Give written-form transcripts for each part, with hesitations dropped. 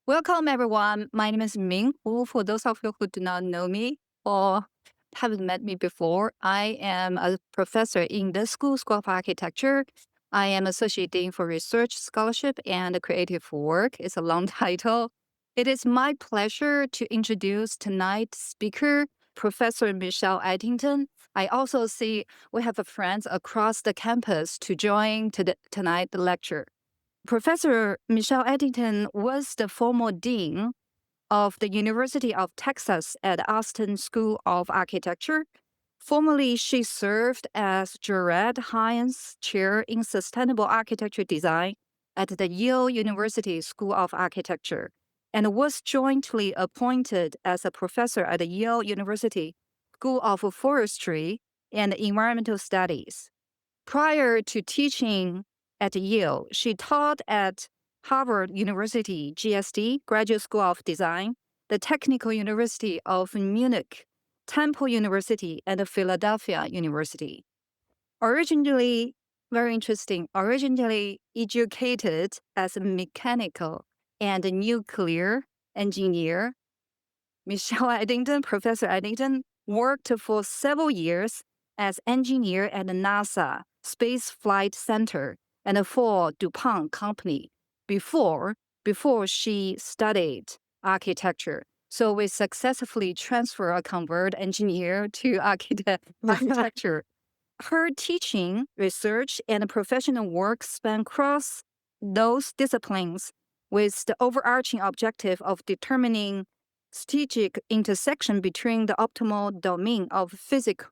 Welcome, everyone. My name is Ming Wu. For those of you who do not know me or haven't met me before, I am a professor in the School of Architecture. I am Associate Dean for Research Scholarship and Creative Work. It's a long title. It is my pleasure to introduce tonight's speaker, Professor Michelle Addington. I also see we have friends across the campus to join tonight the lecture. Professor Michelle Addington was the former dean of the University of Texas at Austin School of Architecture. Formerly, she served as Jared Hines Chair in Sustainable Architecture Design at the Yale University School of Architecture and was jointly appointed as a professor at the Yale University School of Forestry and Environmental Studies. Prior to teaching at Yale, she taught at Harvard University GSD, Graduate School of Design, the Technical University of Munich, Temple University, and Philadelphia University. Originally, very interesting, originally educated as a mechanical and nuclear engineer, Michelle Addington, Professor Addington, worked for several years as engineer at the NASA Space Flight Center and for DuPont Company before she studied architecture. So we successfully transfer a convert engineer to architecture. Her teaching, research, and professional work span across those disciplines with the overarching objective of determining strategic intersection between the optimal domain of physical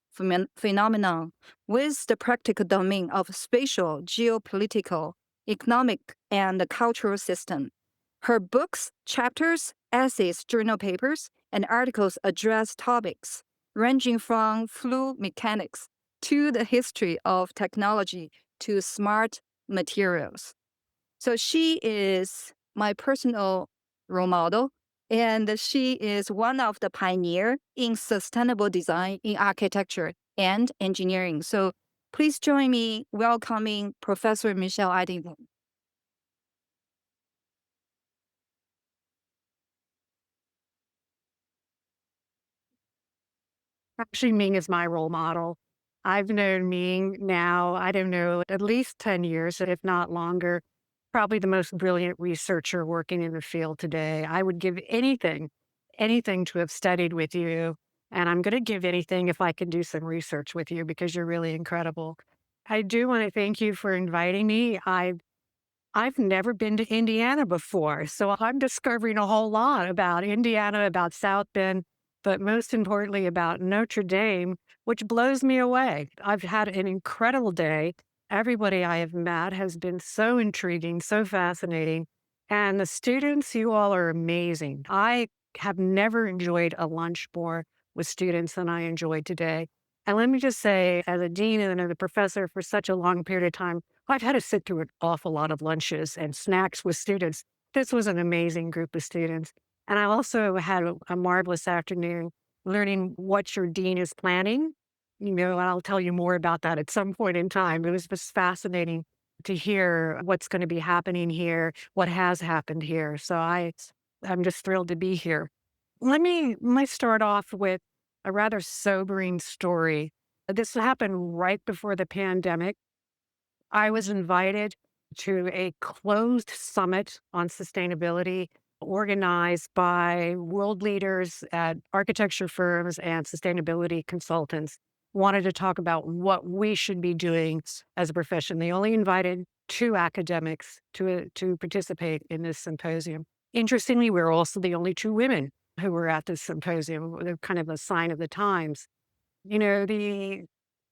phenomenon with the practical domain of spatial, geopolitical, economic, and cultural system. Her books, chapters, essays, journal papers, and articles address topics ranging from fluid mechanics to the history of technology to smart materials. So she is my personal role model, and she is one of the pioneer in sustainable design in architecture and engineering. So please join me welcoming Professor Michelle Addington. Actually, Ming is my role model. I've known Ming now, I don't know, at least 10 years, if not longer. Probably the most brilliant researcher working in the field today. I would give anything to have studied with you. And I'm going to give anything if I can do some research with you because you're really incredible. I do want to thank you for inviting me. I've never been to Indiana before, so I'm discovering a whole lot about Indiana, about South Bend, but most importantly about Notre Dame, which blows me away. I've had an incredible day. Everybody I have met has been so intriguing, so fascinating. And the students, you all are amazing. I have never enjoyed a lunch more with students than I enjoyed today. And let me just say, as a dean and a professor for such a long period of time, I've had to sit through an awful lot of lunches and snacks with students. This was an amazing group of students. And I also had a marvelous afternoon learning what your dean is planning. And I'll tell you more about that at some point in time. It was just fascinating to hear what's going to be happening here, what has happened here. I'm just thrilled to be here. Let me start off with a rather sobering story. This happened right before the pandemic. I was invited to a closed summit on sustainability organized by world leaders at architecture firms and sustainability consultants. Wanted to talk about what we should be doing as a profession. They only invited two academics to participate in this symposium. Interestingly, we were also the only two women who were at this symposium. They're kind of a sign of the times. The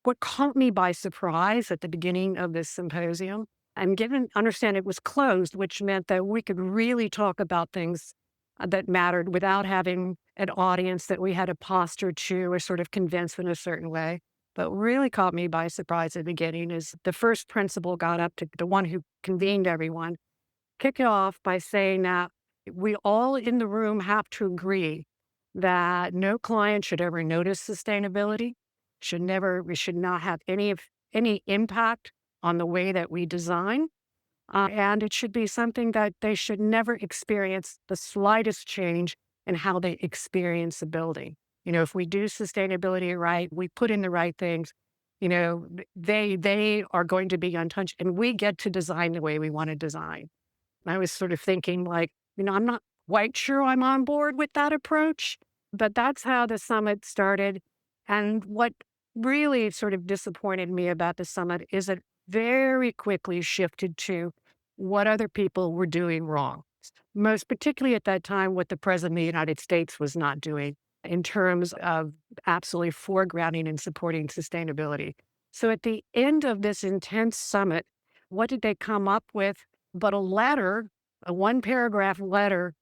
what caught me by surprise at the beginning of this symposium, and given understand it was closed, which meant that we could really talk about things that mattered without having an audience that we had to posture to or sort of convince in a certain way. But really caught me by surprise at the beginning is the first principal got up to the one who convened everyone, kick it off by saying that we all in the room have to agree that no client should ever notice sustainability, we should not have any impact on the way that we design. And it should be something that they should never experience the slightest change in how they experience a building. If we do sustainability right, we put in the right things, they are going to be untouched, and we get to design the way we want to design. I was sort of thinking like, I'm not quite sure I'm on board with that approach, but that's how the summit started. And what really sort of disappointed me about the summit is it very quickly shifted to what other people were doing wrong. Most particularly at that time, what the president of the United States was not doing in terms of absolutely foregrounding and supporting sustainability. So at the end of this intense summit, what did they come up with but a letter, a one paragraph letter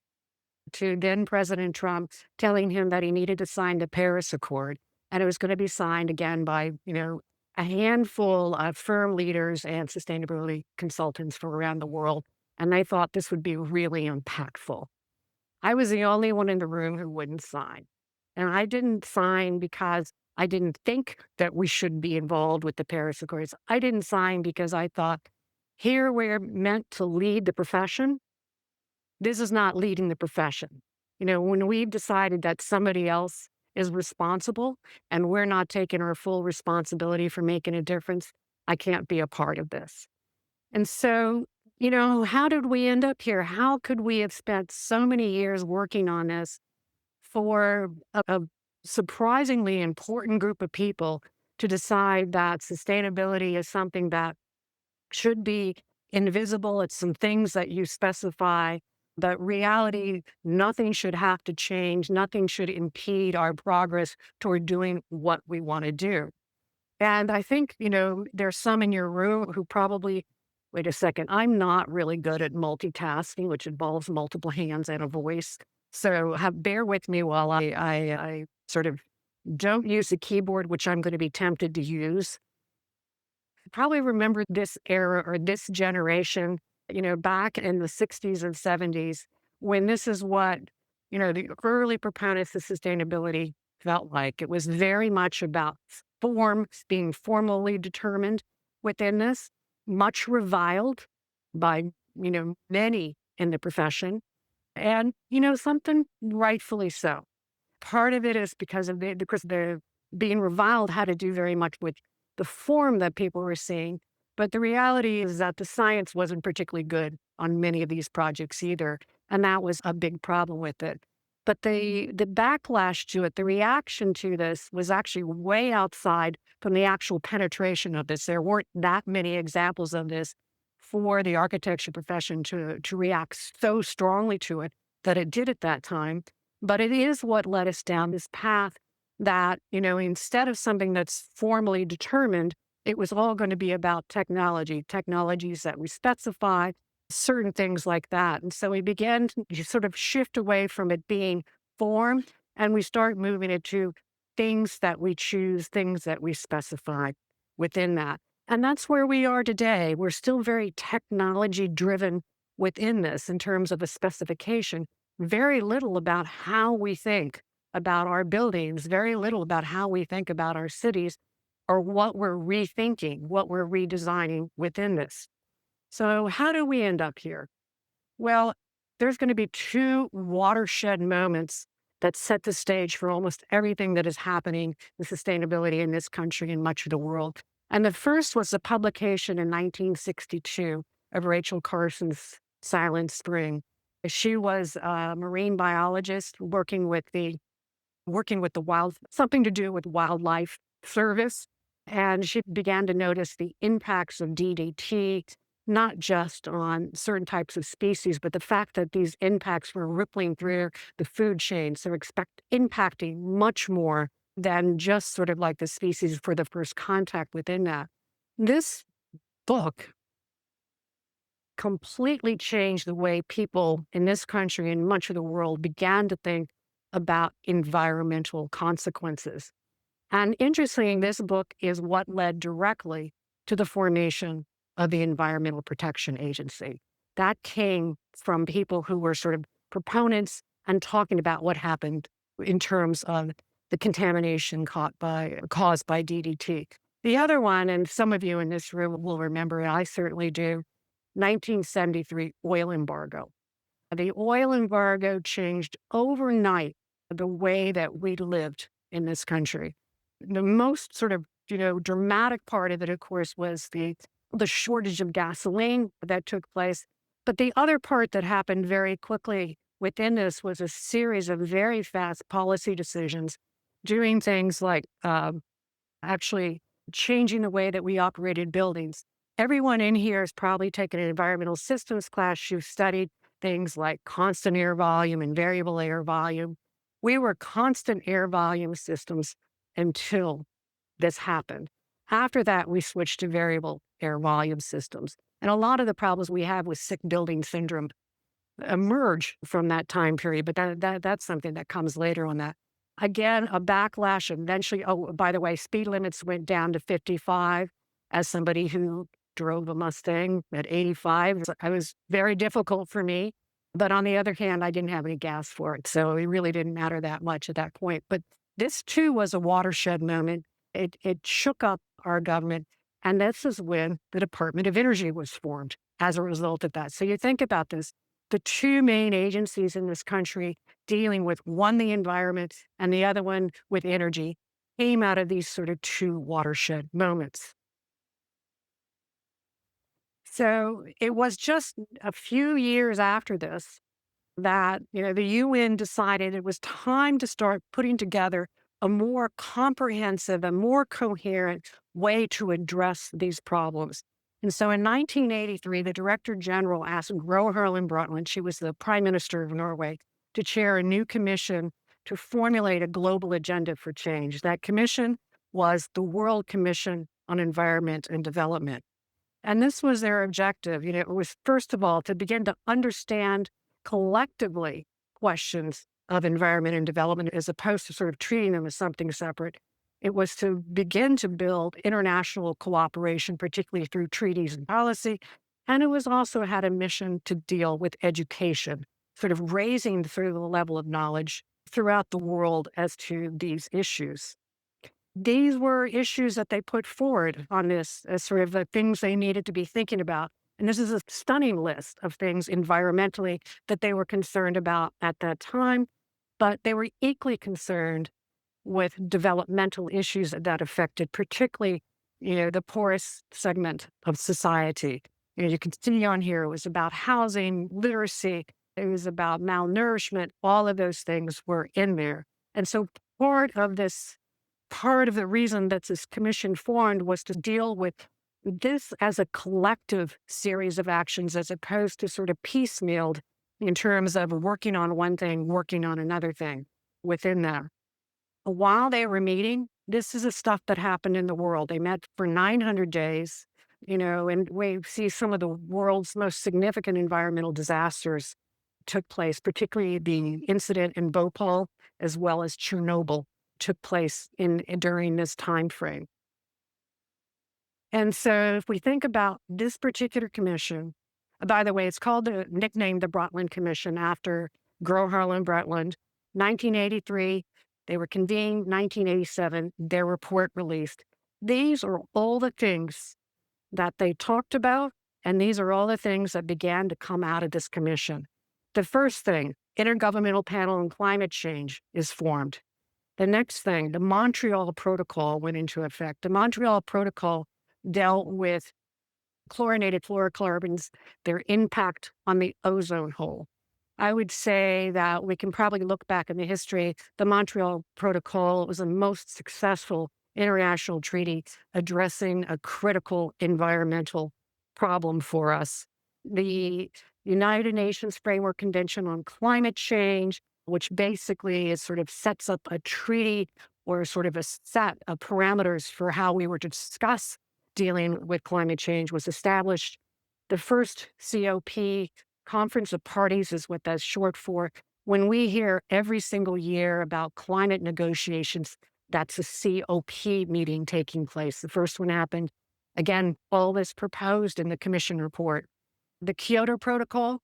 to then President Trump telling him that he needed to sign the Paris Accord. And it was going to be signed again by, a handful of firm leaders and sustainability consultants from around the world. And they thought this would be really impactful. I was the only one in the room who wouldn't sign. And I didn't sign because I didn't think that we should be involved with the Paris Accords. I didn't sign because I thought here we're meant to lead the profession. This is not leading the profession. When we've decided that somebody else is responsible and we're not taking our full responsibility for making a difference, I can't be a part of this. And so, how did we end up here? How could we have spent so many years working on this for a surprisingly important group of people to decide that sustainability is something that should be invisible? It's some things that you specify, but reality, nothing should have to change. Nothing should impede our progress toward doing what we want to do. And I think, there's some in your room who probably, wait a second, I'm not really good at multitasking, which involves multiple hands and a voice. So bear with me while I sort of don't use the keyboard, which I'm going to be tempted to use. Probably remember this era or this generation, back in the 60s and 70s, when this is what, the early proponents of sustainability felt like. It was very much about form being formally determined within this, much reviled by, many in the profession, and, something rightfully so. Part of it is because the being reviled had to do very much with the form that people were seeing, but the reality is that the science wasn't particularly good on many of these projects either, and that was a big problem with it. But the backlash to it, the reaction to this was actually way outside from the actual penetration of this. There weren't that many examples of this for the architecture profession to react so strongly to it that it did at that time. But it is what led us down this path that, instead of something that's formally determined, it was all going to be about technologies that we specify, certain things like that. And so we began to sort of shift away from it being form, and we start moving it to things that we choose, things that we specify within that. And that's where we are today. We're still very technology driven within this in terms of a specification, very little about how we think about our buildings, very little about how we think about our cities or what we're rethinking, what we're redesigning within this. So, how do we end up here? Well, there's going to be two watershed moments that set the stage for almost everything that is happening in sustainability in this country and much of the world. And the first was the publication in 1962 of Rachel Carson's Silent Spring. She was a marine biologist working with the something to do with wildlife service. And she began to notice the impacts of DDT, not just on certain types of species, but the fact that these impacts were rippling through the food chain. So impacting much more than just sort of like the species for the first contact within that. This book completely changed the way people in this country and much of the world began to think about environmental consequences. And interestingly, this book is what led directly to the formation of the Environmental Protection Agency. That came from people who were sort of proponents and talking about what happened in terms of the contamination caused by DDT. The other one, and some of you in this room will remember, and I certainly do, 1973 oil embargo. The oil embargo changed overnight the way that we lived in this country. The most sort of, dramatic part of it, of course, was the shortage of gasoline that took place. But the other part that happened very quickly within this was a series of very fast policy decisions, doing things like actually changing the way that we operated buildings. Everyone in here has probably taken an environmental systems class. You've studied things like constant air volume and variable air volume. We were constant air volume systems until this happened. After that, we switched to variable air volume systems. And a lot of the problems we have with sick building syndrome emerge from that time period, but that's something that comes later on that. Again, a backlash eventually. Oh, by the way, speed limits went down to 55. As somebody who drove a Mustang at 85, it was very difficult for me. But on the other hand, I didn't have any gas for it. So it really didn't matter that much at that point. But this too was a watershed moment. It shook up our government. And this is when the Department of Energy was formed as a result of that. So you think about this, the two main agencies in this country dealing with one, the environment, and the other one with energy, came out of these sort of two watershed moments. So it was just a few years after this that, the UN decided it was time to start putting together a more comprehensive and more coherent way to address these problems. And so in 1983, the Director General asked Gro Harlem Brundtland, she was the Prime Minister of Norway, to chair a new commission to formulate a global agenda for change. That commission was the World Commission on Environment and Development. And this was their objective. It was, first of all, to begin to understand collectively questions of environment and development as opposed to sort of treating them as something separate. It was to begin to build international cooperation, particularly through treaties and policy. And it was also had a mission to deal with education, sort of raising sort of the level of knowledge throughout the world as to these issues. These were issues that they put forward on this as sort of the things they needed to be thinking about. And this is a stunning list of things environmentally that they were concerned about at that time, but they were equally concerned with developmental issues that affected particularly, the poorest segment of society. You can see on here, it was about housing, literacy, it was about malnourishment, all of those things were in there. And so part of the reason that this commission formed was to deal with this as a collective series of actions as opposed to sort of piecemealed in terms of working on one thing, working on another thing within that. While they were meeting, this is the stuff that happened in the world. They met for 900 days, and we see some of the world's most significant environmental disasters took place, particularly the incident in Bhopal as well as Chernobyl took place during this time frame. And so if we think about this particular commission, by the way, it's nicknamed the Brundtland Commission after Gro Harlem Brundtland. 1983, they were convened. 1987, their report released. These are all the things that they talked about, and these are all the things that began to come out of this commission. The first thing, Intergovernmental Panel on Climate Change is formed. The next thing, the Montreal Protocol went into effect. The Montreal Protocol dealt with chlorinated fluorocarbons, their impact on the ozone hole. I would say that we can probably look back in the history. The Montreal Protocol was the most successful international treaty addressing a critical environmental problem for us. The United Nations Framework Convention on Climate Change, which basically is sort of sets up a treaty or sort of a set of parameters for how we were to discuss dealing with climate change, was established. The first COP, Conference of Parties, is what that's short for. When we hear every single year about climate negotiations, that's a COP meeting taking place. The first one happened. Again, all this proposed in the commission report. The Kyoto Protocol,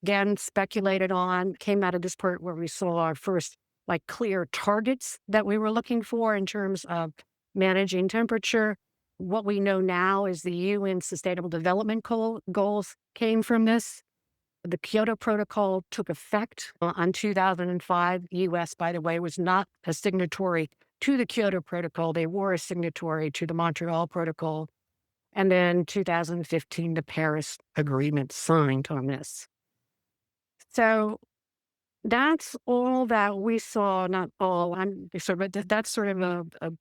again, speculated on, came out of this part where we saw our first clear targets that we were looking for in terms of managing temperature. What we know now is the UN Sustainable Development Goals came from this. The Kyoto Protocol took effect on 2005. US, by the way, was not a signatory to the Kyoto Protocol. They were a signatory to the Montreal Protocol. And then 2015, the Paris Agreement signed on this. So that's all that we saw, not all. I'm sort of, that's sort of a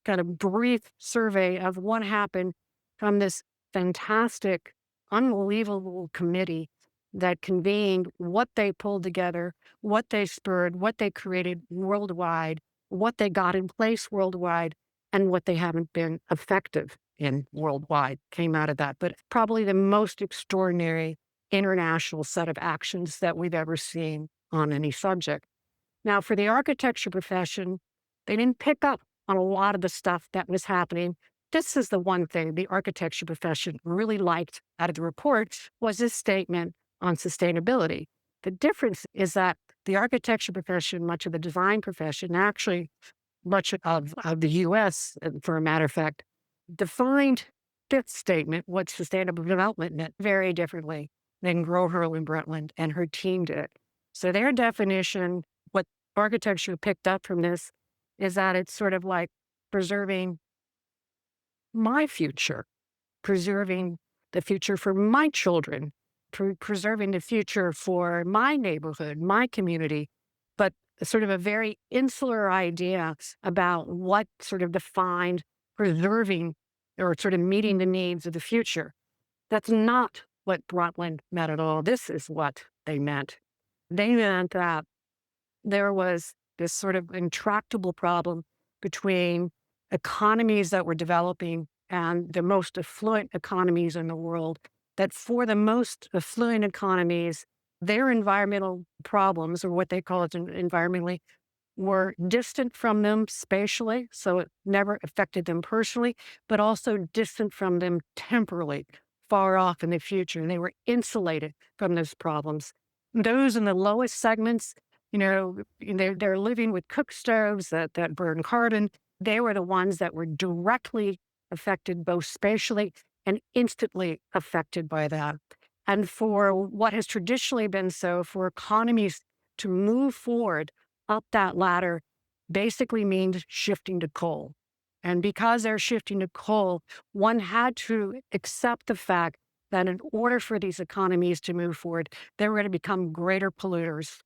kind of brief survey of what happened from this fantastic, unbelievable committee that convened what they pulled together, what they spurred, what they created worldwide, what they got in place worldwide, and what they haven't been effective in worldwide came out of that. But probably the most extraordinary international set of actions that we've ever seen on any subject. Now, for the architecture profession, they didn't pick up on a lot of the stuff that was happening. This is the one thing the architecture profession really liked out of the report was this statement on sustainability. The difference is that the architecture profession, much of the design profession, actually much of the US, for a matter of fact, defined fifth statement, what sustainable development meant, very differently than Grover and Brundtland and her team did. So their definition, what architecture picked up from this, is that it's sort of like preserving my future, preserving the future for my children, preserving the future for my neighborhood, my community, but sort of a very insular idea about what sort of defined preserving or sort of meeting the needs of the future. That's not what Brundtland meant at all. This is what they meant. They meant that there was this sort of intractable problem between economies that were developing and the most affluent economies in the world, that for the most affluent economies, their environmental problems, or what they call it environmentally, were distant from them spatially, so it never affected them personally, but also distant from them temporally, far off in the future. And they were insulated from those problems. Those in the lowest segments, they're living with cook stoves that burn carbon. They were the ones that were directly affected both spatially and instantly affected by that. And for what has traditionally been so, for economies to move forward up that ladder basically means shifting to coal. And because they're shifting to coal, one had to accept the fact that in order for these economies to move forward, they were going to become greater polluters,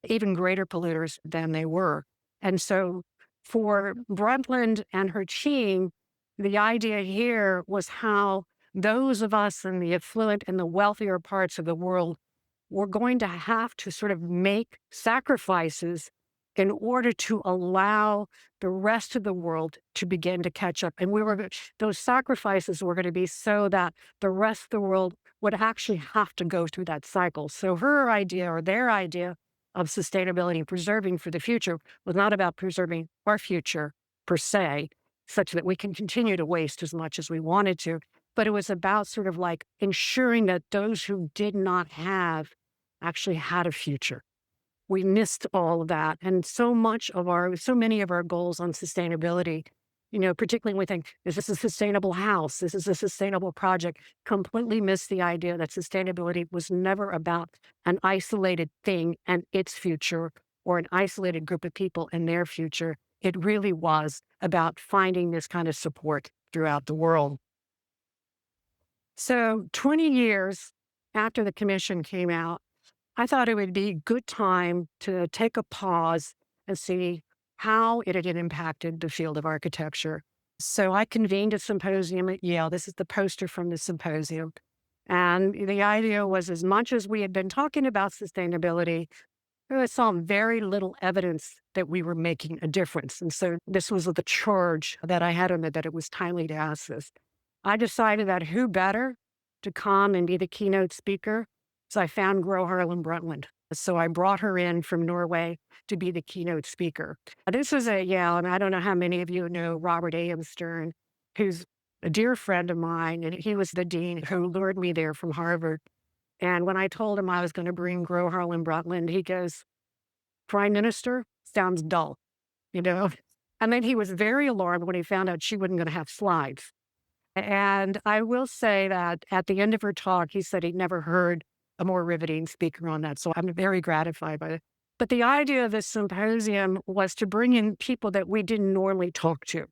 even greater polluters than they were. And so for Brundtland and her team, the idea here was how those of us in the affluent and the wealthier parts of the world were going to have to sort of make sacrifices in order to allow the rest of the world to begin to catch up. And those sacrifices were going to be so that the rest of the world would actually have to go through that cycle. So her idea, or their idea, of sustainability and preserving for the future was not about preserving our future per se, such that we can continue to waste as much as we wanted to, but it was about sort of like ensuring that those who did not have actually had a future. We missed all of that. And so many of our goals on sustainability, particularly when we think, is this a sustainable house? This is a sustainable project, completely missed the idea that sustainability was never about an isolated thing and its future, or an isolated group of people and their future. It really was about finding this kind of support throughout the world. So 20 years after the commission came out, I thought it would be a good time to take a pause and see how it had impacted the field of architecture. So I convened a symposium at Yale. This is the poster from the symposium. And the idea was, as much as we had been talking about sustainability, I saw very little evidence that we were making a difference. And so this was the charge that I had on it, that it was timely to ask this. I decided that who better to come and be the keynote speaker. So I found Gro Harlem Brundtland. So I brought her in from Norway to be the keynote speaker. This was at Yale, and I don't know how many of you know Robert A.M. Stern, who's a dear friend of mine, and he was the dean who lured me there from Harvard. And when I told him I was going to bring Gro Harlem Brundtland, he goes, "Prime Minister sounds dull, you know?" And then he was very alarmed when he found out she wasn't going to have slides. And I will say that at the end of her talk, he said he'd never heard a more riveting speaker on that. So I'm very gratified by it. But the idea of this symposium was to bring in people that we didn't normally talk to.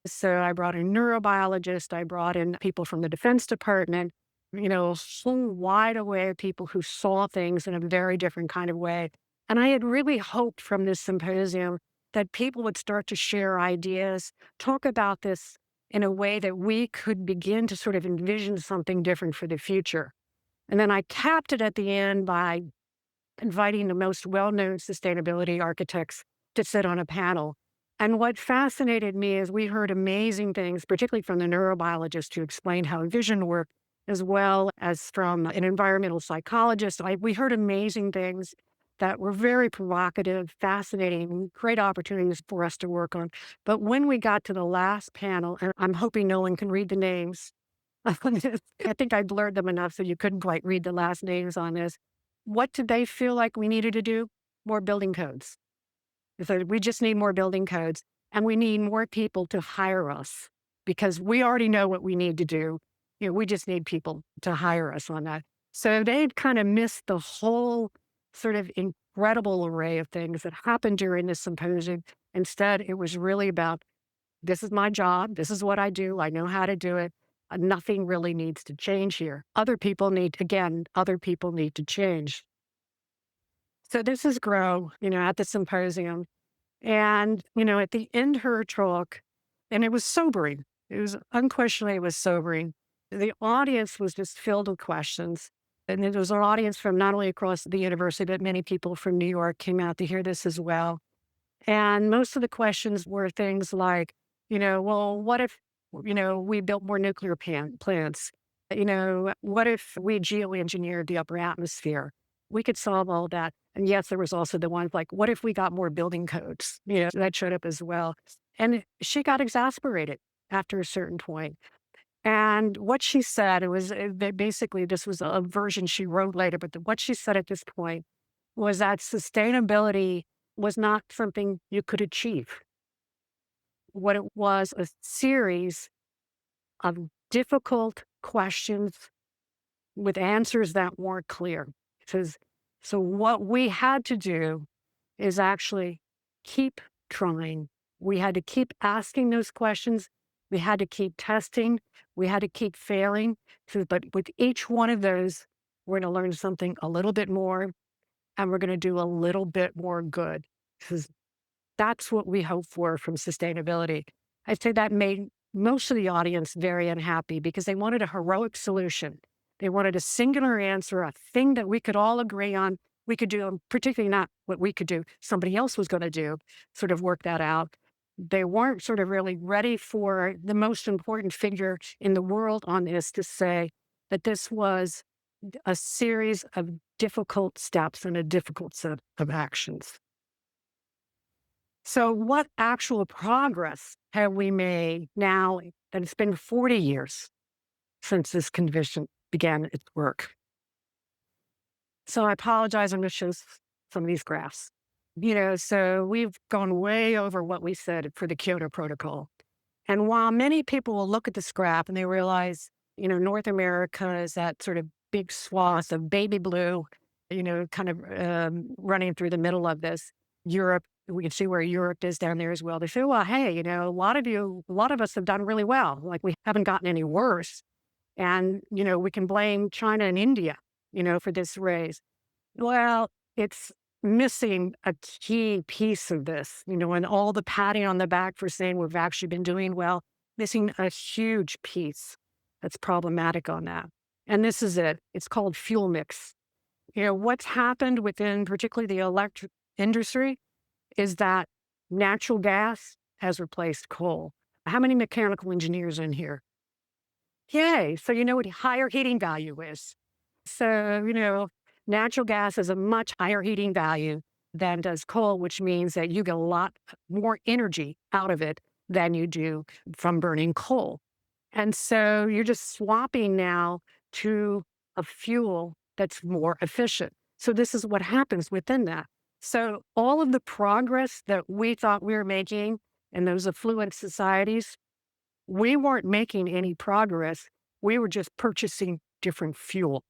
So I brought in neurobiologists, I brought in people from the Defense Department, a whole wide array of people who saw things in a very different kind of way. And I had really hoped from this symposium that people would start to share ideas, talk about this in a way that we could begin to sort of envision something different for the future. And then I capped it at the end by inviting the most well-known sustainability architects to sit on a panel. And what fascinated me is we heard amazing things, particularly from the neurobiologist who explained how vision worked, as well as from an environmental psychologist. We heard amazing things that were very provocative, fascinating, great opportunities for us to work on. But when we got to the last panel, and I'm hoping no one can read the names, I think I blurred them enough so you couldn't quite read the last names on this. What did they feel like we needed to do? More building codes. So we just need more building codes and we need more people to hire us because we already know what we need to do. We just need people to hire us on that. So they'd kind of missed the whole sort of incredible array of things that happened during this symposium. Instead, it was really about this is my job. This is what I do. I know how to do it. Nothing really needs to change here. Other people need to change. So this is Grow, at the symposium. And, at the end of her talk, and it was sobering. It was sobering. The audience was just filled with questions. And there was an audience from not only across the university, but many people from New York came out to hear this as well. And most of the questions were things like, well, what if, we built more nuclear plants? What if we geoengineered the upper atmosphere? We could solve all that. And yes, there was also the ones like, what if we got more building codes? That showed up as well. And she got exasperated after a certain point. And what she said, it was basically, this was a version she wrote later, but what she said at this point was that sustainability was not something you could achieve. What it was a series of difficult questions with answers that weren't clear. It says, so what we had to do is actually keep trying. We had to keep asking those questions. We had to keep testing. We had to keep failing. So, but with each one of those, we're going to learn something a little bit more and we're going to do a little bit more good. Because that's what we hope for from sustainability. I'd say that made most of the audience very unhappy because they wanted a heroic solution. They wanted a singular answer, a thing that we could all agree on. We could do, particularly not what we could do, somebody else was going to do, sort of work that out. They weren't sort of really ready for the most important figure in the world on this to say that this was a series of difficult steps and a difficult set of actions. So, what actual progress have we made now that it's been 40 years since this convention began its work? So, I apologize. I'm going to show some of these graphs. So we've gone way over what we said for the Kyoto Protocol. And while many people will look at this graph and they realize, North America is that sort of big swath of baby blue, kind of running through the middle of this. Europe, we can see where Europe is down there as well. They say, well, hey, a lot of us have done really well. Like we haven't gotten any worse. And, we can blame China and India, for this raise. Well, it's missing a key piece of this, and all the patting on the back for saying we've actually been doing well, missing a huge piece that's problematic on that. And this is it. It's called fuel mix. What's happened within particularly the electric industry is that natural gas has replaced coal. How many mechanical engineers in here? Yay. So you know what higher heating value is. So, natural gas has a much higher heating value than does coal, which means that you get a lot more energy out of it than you do from burning coal. And so you're just swapping now to a fuel that's more efficient. So this is what happens within that. So all of the progress that we thought we were making in those affluent societies We weren't making any progress. We were just purchasing different fuel.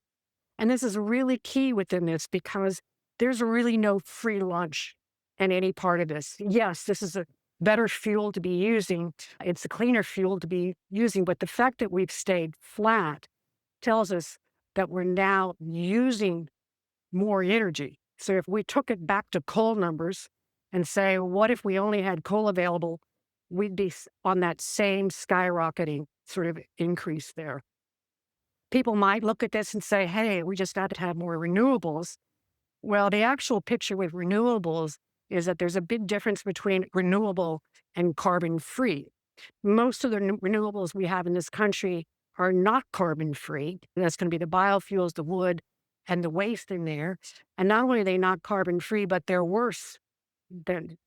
And this is really key within this because there's really no free lunch in any part of this. Yes, this is a better fuel to be using. It's a cleaner fuel to be using. But the fact that we've stayed flat tells us that we're now using more energy. So if we took it back to coal numbers and say, what if we only had coal available? We'd be on that same skyrocketing sort of increase there. People might look at this and say, hey, we just got to have more renewables. Well, the actual picture with renewables is that there's a big difference between renewable and carbon free. Most of the renewables we have in this country are not carbon free. That's going to be the biofuels, the wood, and the waste in there. And not only are they not carbon free, but they're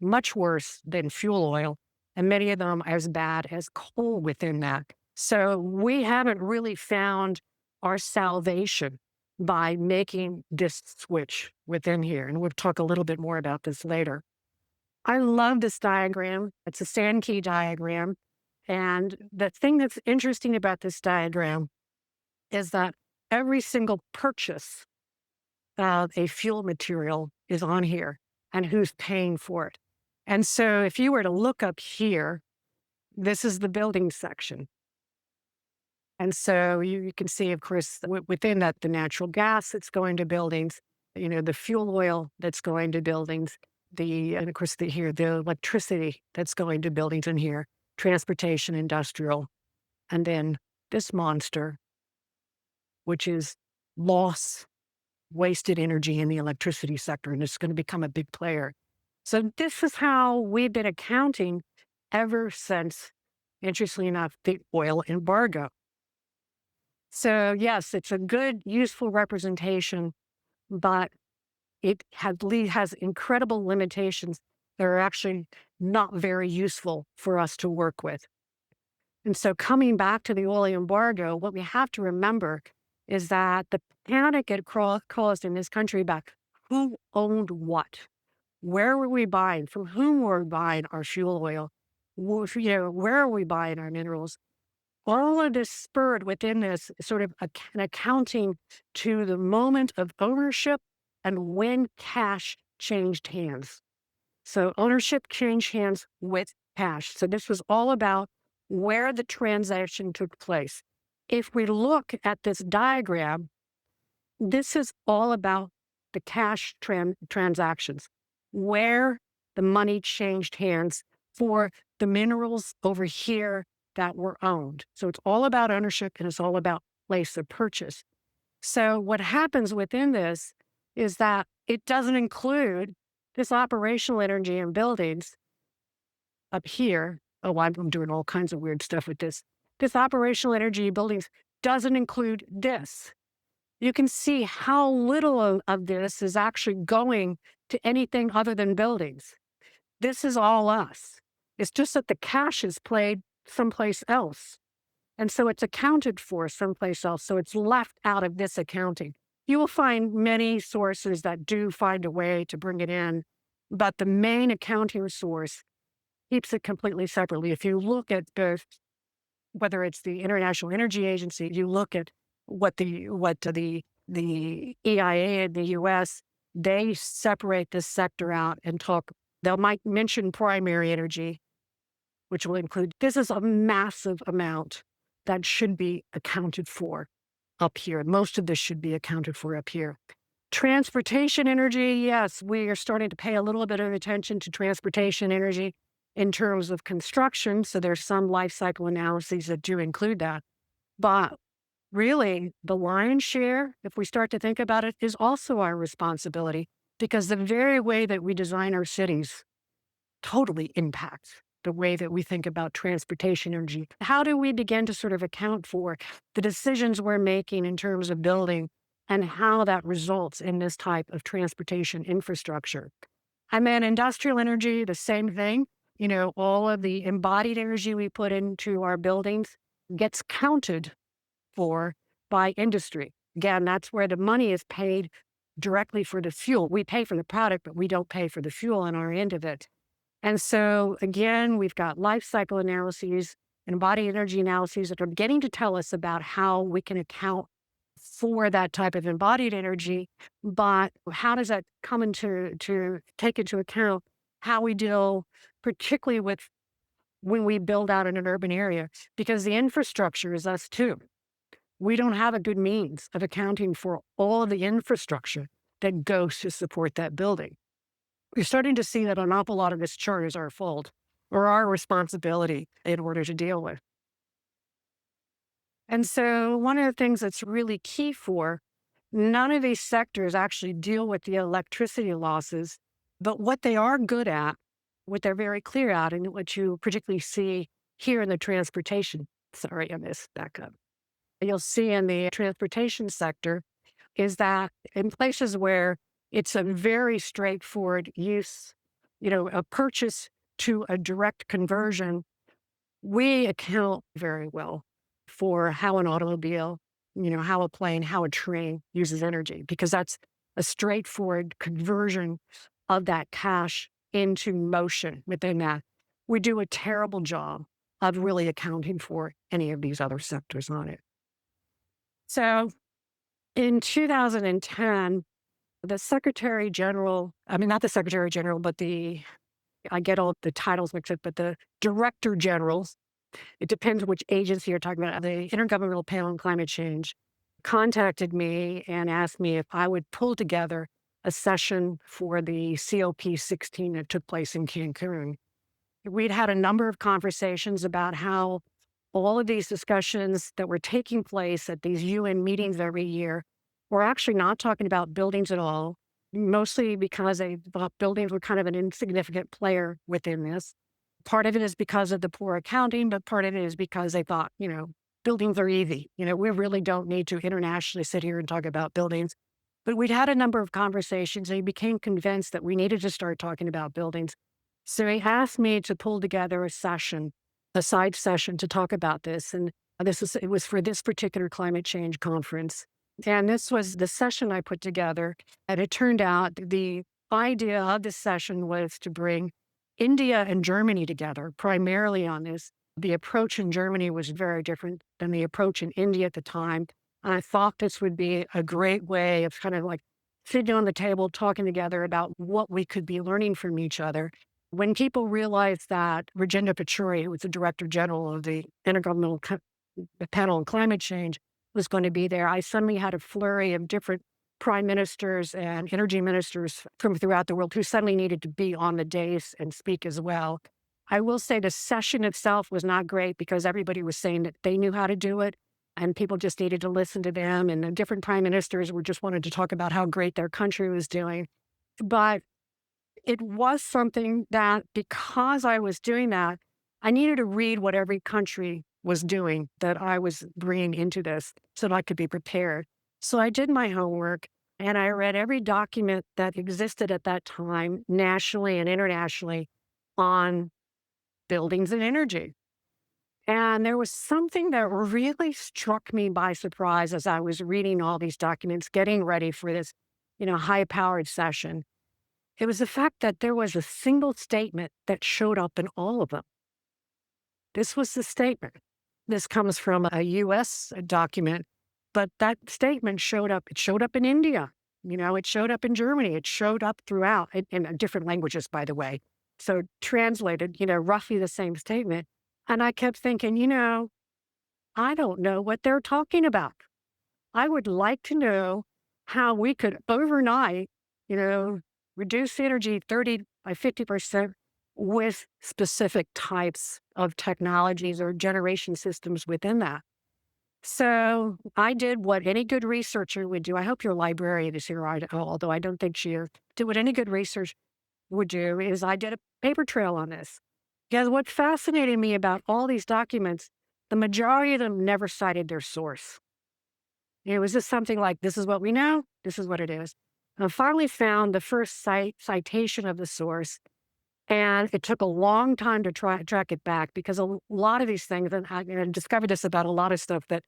much worse than fuel oil. And many of them as bad as coal within that. So we haven't really found our salvation by making this switch within here. And we'll talk a little bit more about this later. I love this diagram. It's a Sankey diagram. And the thing that's interesting about this diagram is that every single purchase of a fuel material is on here and who's paying for it. And so if you were to look up here, this is the building section. And so you can see, of course, within that, the natural gas that's going to buildings, the fuel oil that's going to buildings, and of course, the electricity that's going to buildings in here, transportation, industrial, and then this monster, which is loss, wasted energy in the electricity sector, and it's going to become a big player. So this is how we've been accounting ever since, interestingly enough, the oil embargo. So yes, it's a good, useful representation, but it has incredible limitations that are actually not very useful for us to work with. And so coming back to the oil embargo, what we have to remember is that the panic it caused in this country about who owned what, where were we buying, from whom were we buying our fuel oil, where are we buying our minerals. All of this spurred within this sort of an accounting to the moment of ownership and when cash changed hands. So ownership changed hands with cash. So this was all about where the transaction took place. If we look at this diagram, this is all about the cash transactions, where the money changed hands for the minerals over here that were owned. So it's all about ownership and it's all about place of purchase. So what happens within this is that it doesn't include this operational energy in buildings up here. Oh, I'm doing all kinds of weird stuff with this. This operational energy in buildings doesn't include this. You can see how little of this is actually going to anything other than buildings. This is all us. It's just that the cash is played someplace else. And so it's accounted for someplace else. So it's left out of this accounting. You will find many sources that do find a way to bring it in, but the main accounting source keeps it completely separately. If you look at whether it's the International Energy Agency, you look at what the EIA in the US, they separate this sector out and talk. They might mention primary energy, which will include, this is a massive amount that should be accounted for up here. Most of this should be accounted for up here. Transportation energy, yes, we are starting to pay a little bit of attention to transportation energy in terms of construction. So there's some life cycle analyses that do include that. But really, the lion's share, if we start to think about it, is also our responsibility because the very way that we design our cities totally impacts the way that we think about transportation energy. How do we begin to sort of account for the decisions we're making in terms of building and how that results in this type of transportation infrastructure? And then industrial energy, the same thing. All of the embodied energy we put into our buildings gets counted for by industry. Again, that's where the money is paid directly for the fuel. We pay for the product, but we don't pay for the fuel on our end of it. And so again, we've got life cycle analyses and embodied energy analyses that are beginning to tell us about how we can account for that type of embodied energy. But how does that come to take into account how we deal, particularly with when we build out in an urban area? Because the infrastructure is us too. We don't have a good means of accounting for all of the infrastructure that goes to support that building. We're starting to see that an awful lot of this chart is our fault or our responsibility in order to deal with. And so, one of the things that's really key for none of these sectors actually deal with the electricity losses, but what they are good at, what they're very clear at, and what you particularly see here in the transportation. Sorry, I missed back up. You'll see in the transportation sector is that in places where it's a very straightforward use, a purchase to a direct conversion, we account very well for how an automobile, how a plane, how a train uses energy, because that's a straightforward conversion of that cash into motion within that. We do a terrible job of really accounting for any of these other sectors on it. So in 2010, the Secretary General, I mean, not the Secretary General, but I get all the titles mixed up, but the Director Generals, it depends which agency you're talking about, the Intergovernmental Panel on Climate Change, contacted me and asked me if I would pull together a session for the COP16 that took place in Cancun. We'd had a number of conversations about how all of these discussions that were taking place at these UN meetings every year were actually not talking about buildings at all, mostly because they thought buildings were kind of an insignificant player within this. Part of it is because of the poor accounting, but part of it is because they thought, buildings are easy. We really don't need to internationally sit here and talk about buildings. But we'd had a number of conversations and he became convinced that we needed to start talking about buildings. So he asked me to pull together a session, a side session to talk about this. And it was for this particular climate change conference. And this was the session I put together. And it turned out the idea of this session was to bring India and Germany together, primarily on this. The approach in Germany was very different than the approach in India at the time. And I thought this would be a great way of kind of like sitting on the table, talking together about what we could be learning from each other. When people realized that Regina Pachauri, who was the Director General of the Intergovernmental Panel on Climate Change, was going to be there, I suddenly had a flurry of different prime ministers and energy ministers from throughout the world who suddenly needed to be on the dais and speak as well. I will say the session itself was not great because everybody was saying that they knew how to do it and people just needed to listen to them. And the different prime ministers were just wanted to talk about how great their country was doing. But it was something that because I was doing that, I needed to read what every country was doing that I was bringing into this so that I could be prepared. So I did my homework and I read every document that existed at that time, nationally and internationally, on buildings and energy. And there was something that really struck me by surprise as I was reading all these documents, getting ready for this, high powered session. It was the fact that there was a single statement that showed up in all of them. This was the statement. This comes from a US document, but that statement showed up. It showed up in India. It showed up in Germany. It showed up throughout in different languages, by the way. So translated, roughly the same statement. And I kept thinking, I don't know what they're talking about. I would like to know how we could overnight, reduce energy 30 by 50% with specific types of technologies or generation systems within that. So I did what any good researcher would do. I hope your librarian is here, although I don't think she is. Did what any good research would do is I did a paper trail on this. Because what fascinated me about all these documents, the majority of them never cited their source. It was just something like, this is what we know, this is what it is. I finally found the first citation of the source, and it took a long time to track it back because a lot of these things, and I discovered this about a lot of stuff that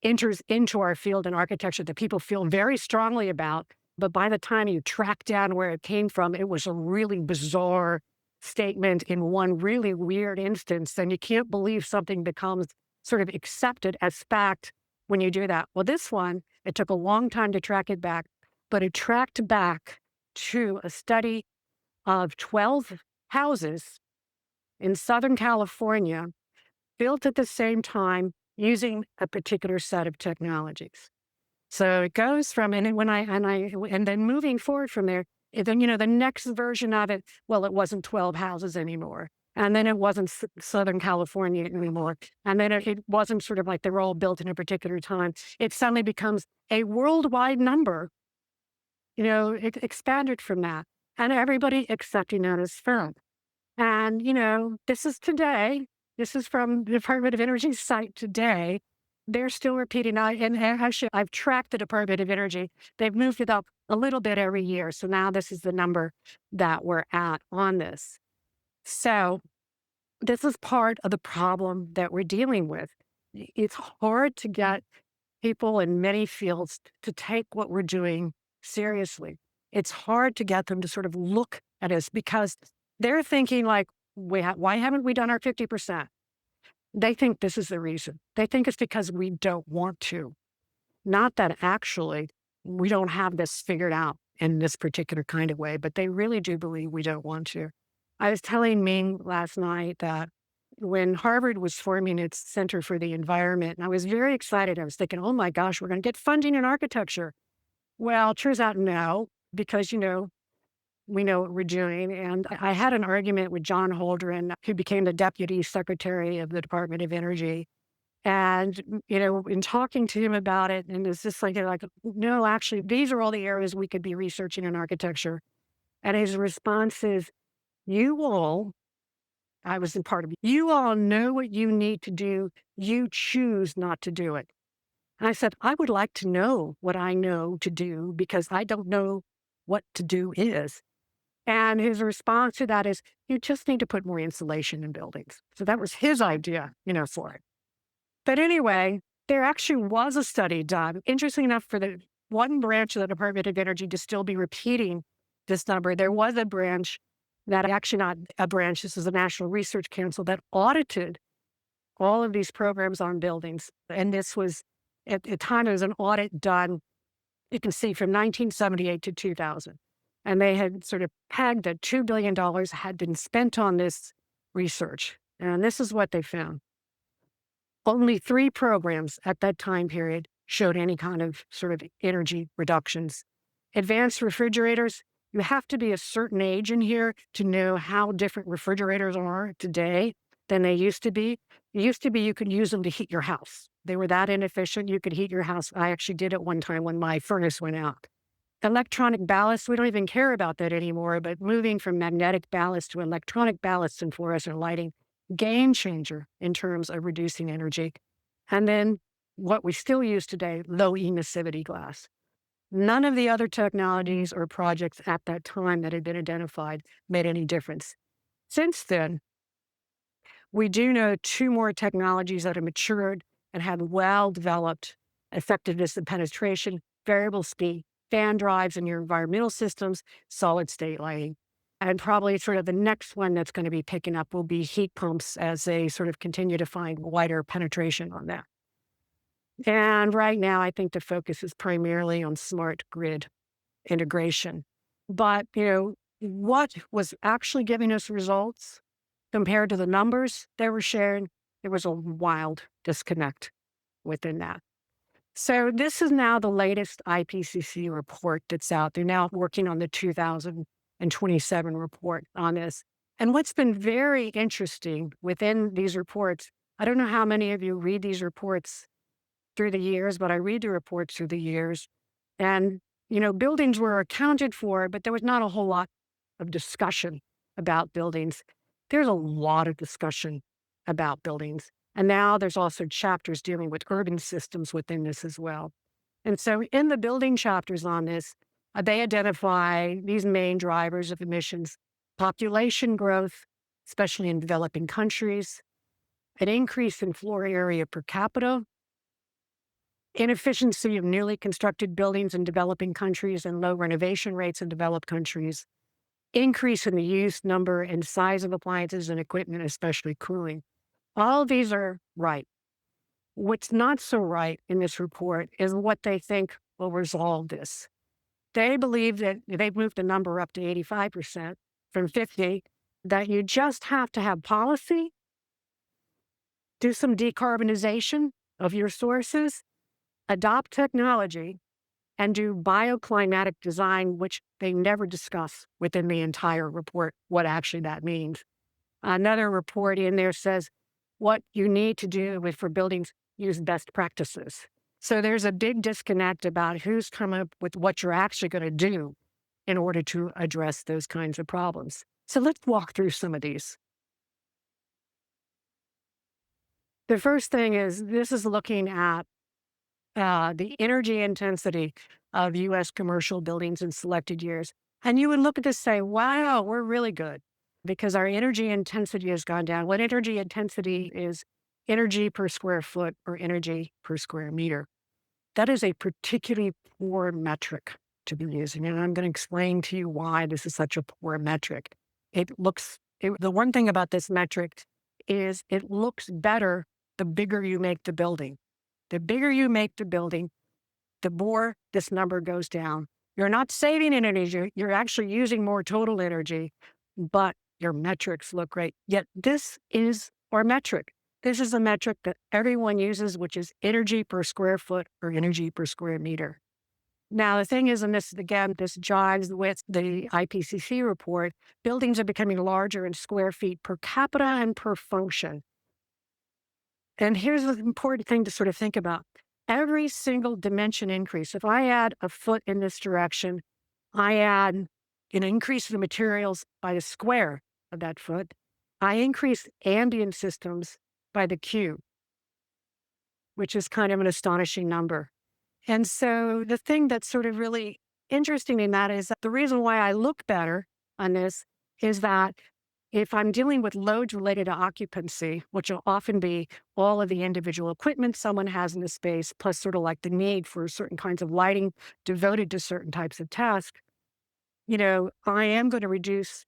enters into our field in architecture that people feel very strongly about, but by the time you track down where it came from, it was a really bizarre statement in one really weird instance, then you can't believe something becomes sort of accepted as fact when you do that. Well, this one, it took a long time to track it back, but it tracked back to a study of 12 houses in Southern California built at the same time using a particular set of technologies. So it goes from, and then and then moving forward from there, then, the next version of it, well, it wasn't 12 houses anymore. And then it wasn't Southern California anymore. And then it wasn't sort of like they were all built in a particular time. It suddenly becomes a worldwide number, it expanded from that. And everybody accepting that as fact. And, this is today. This is from the Department of Energy's site today. They're still repeating. And actually, I've tracked the Department of Energy. They've moved it up a little bit every year. So now this is the number that we're at on this. So this is part of the problem that we're dealing with. It's hard to get people in many fields to take what we're doing seriously. It's hard to get them to sort of look at us because they're thinking like, why haven't we done our 50%? They think this is the reason. They think it's because we don't want to. Not that actually we don't have this figured out in this particular kind of way, but they really do believe we don't want to. I was telling Ming last night that when Harvard was forming its Center for the Environment, and I was very excited. I was thinking, oh my gosh, we're going to get funding in architecture. Well, it turns out no, because, we know what we're doing. And I had an argument with John Holdren, who became the Deputy Secretary of the Department of Energy. And, in talking to him about it, and it's just like, no, actually, these are all the areas we could be researching in architecture. And his response is, you all, I was in part of it, you all know what you need to do. You choose not to do it. And I said, I would like to know what I know to do because I don't know what to do is. And his response to that is, you just need to put more insulation in buildings. So that was his idea, for it. But anyway, there actually was a study done. Interesting enough, for the one branch of the Department of Energy to still be repeating this number, there was a branch that actually not a branch, this is the National Research Council that audited all of these programs on buildings. And this was, at the time, it was an audit done, you can see from 1978 to 2000. And they had sort of pegged that $2 billion had been spent on this research. And this is what they found. Only 3 programs at that time period showed any kind of sort of energy reductions. Advanced refrigerators, you have to be a certain age in here to know how different refrigerators are today than they used to be. It used to be you could use them to heat your house. They were that inefficient. You could heat your house. I actually did it one time when my furnace went out. Electronic ballast, we don't even care about that anymore, but moving from magnetic ballast to electronic ballast and fluorescent lighting, game changer in terms of reducing energy. And then what we still use today, low emissivity glass. None of the other technologies or projects at that time that had been identified made any difference. Since then, we do know 2 more technologies that have matured and have well-developed effectiveness and penetration, variable speed, fan drives in your environmental systems, solid-state lighting. And probably sort of the next one that's going to be picking up will be heat pumps as they sort of continue to find wider penetration on that. And right now, I think the focus is primarily on smart grid integration. But, what was actually giving us results compared to the numbers they were sharing, there was a wild disconnect within that. So this is now the latest IPCC report that's out. They're now working on the 2027 report on this. And what's been very interesting within these reports, I don't know how many of you read these reports through the years, but I read the reports through the years. And, buildings were accounted for, but there was not a whole lot of discussion about buildings. There's a lot of discussion about buildings. And now there's also chapters dealing with urban systems within this as well. And so in the building chapters on this, they identify these main drivers of emissions: population growth, especially in developing countries, an increase in floor area per capita, inefficiency of newly constructed buildings in developing countries and low renovation rates in developed countries, increase in the use, number, and size of appliances and equipment, especially cooling. All of these are right. What's not so right in this report is what they think will resolve this. They believe that they've moved the number up to 85% from 50, that you just have to have policy, do some decarbonization of your sources, adopt technology, and do bioclimatic design, which they never discuss within the entire report what actually that means. Another report in there says what you need to do for buildings, use best practices. So there's a big disconnect about who's come up with what you're actually going to do in order to address those kinds of problems. So let's walk through some of these. The first thing is this is looking at the energy intensity of US commercial buildings in selected years. And you would look at this and say, wow, we're really good because our energy intensity has gone down. What energy intensity is? Energy per square foot or energy per square meter. That is a particularly poor metric to be using. And I'm going to explain to you why this is such a poor metric. The one thing about this metric is it looks better the bigger you make the building. The bigger you make the building, the more this number goes down. You're not saving energy, you're actually using more total energy, but your metrics look great. Yet this is our metric. This is a metric that everyone uses, which is energy per square foot or energy per square meter. Now, the thing is, and this again, this jives with the IPCC report, buildings are becoming larger in square feet per capita and per function. And here's the important thing to sort of think about. Every single dimension increase, if I add a foot in this direction, I add an increase in the materials by the square of that foot. I increase ambient systems by the cube, which is kind of an astonishing number. And so the thing that's sort of really interesting in that is that the reason why I look better on this is that if I'm dealing with loads related to occupancy, which will often be all of the individual equipment someone has in the space, plus sort of like the need for certain kinds of lighting devoted to certain types of tasks, I am going to reduce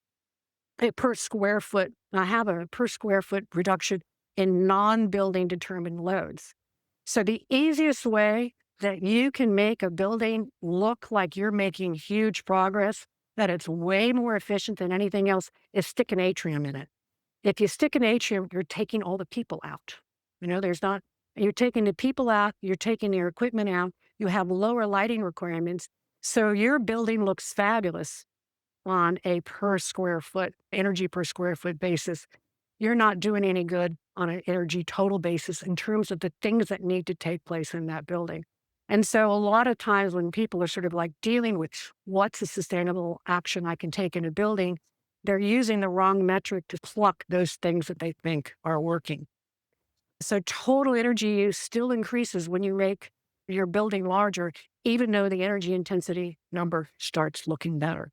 a per square foot. I have a per square foot reduction in non-building determined loads. So the easiest way that you can make a building look like you're making huge progress, that it's way more efficient than anything else, is stick an atrium in it. If you stick an atrium, you're taking all the people out. You're taking the people out, you're taking your equipment out, you have lower lighting requirements. So your building looks fabulous on a per square foot, energy per square foot basis. You're not doing any good on an energy total basis in terms of the things that need to take place in that building. And so a lot of times when people are sort of like dealing with what's a sustainable action I can take in a building, they're using the wrong metric to pluck those things that they think are working. So total energy use still increases when you make your building larger, even though the energy intensity number starts looking better.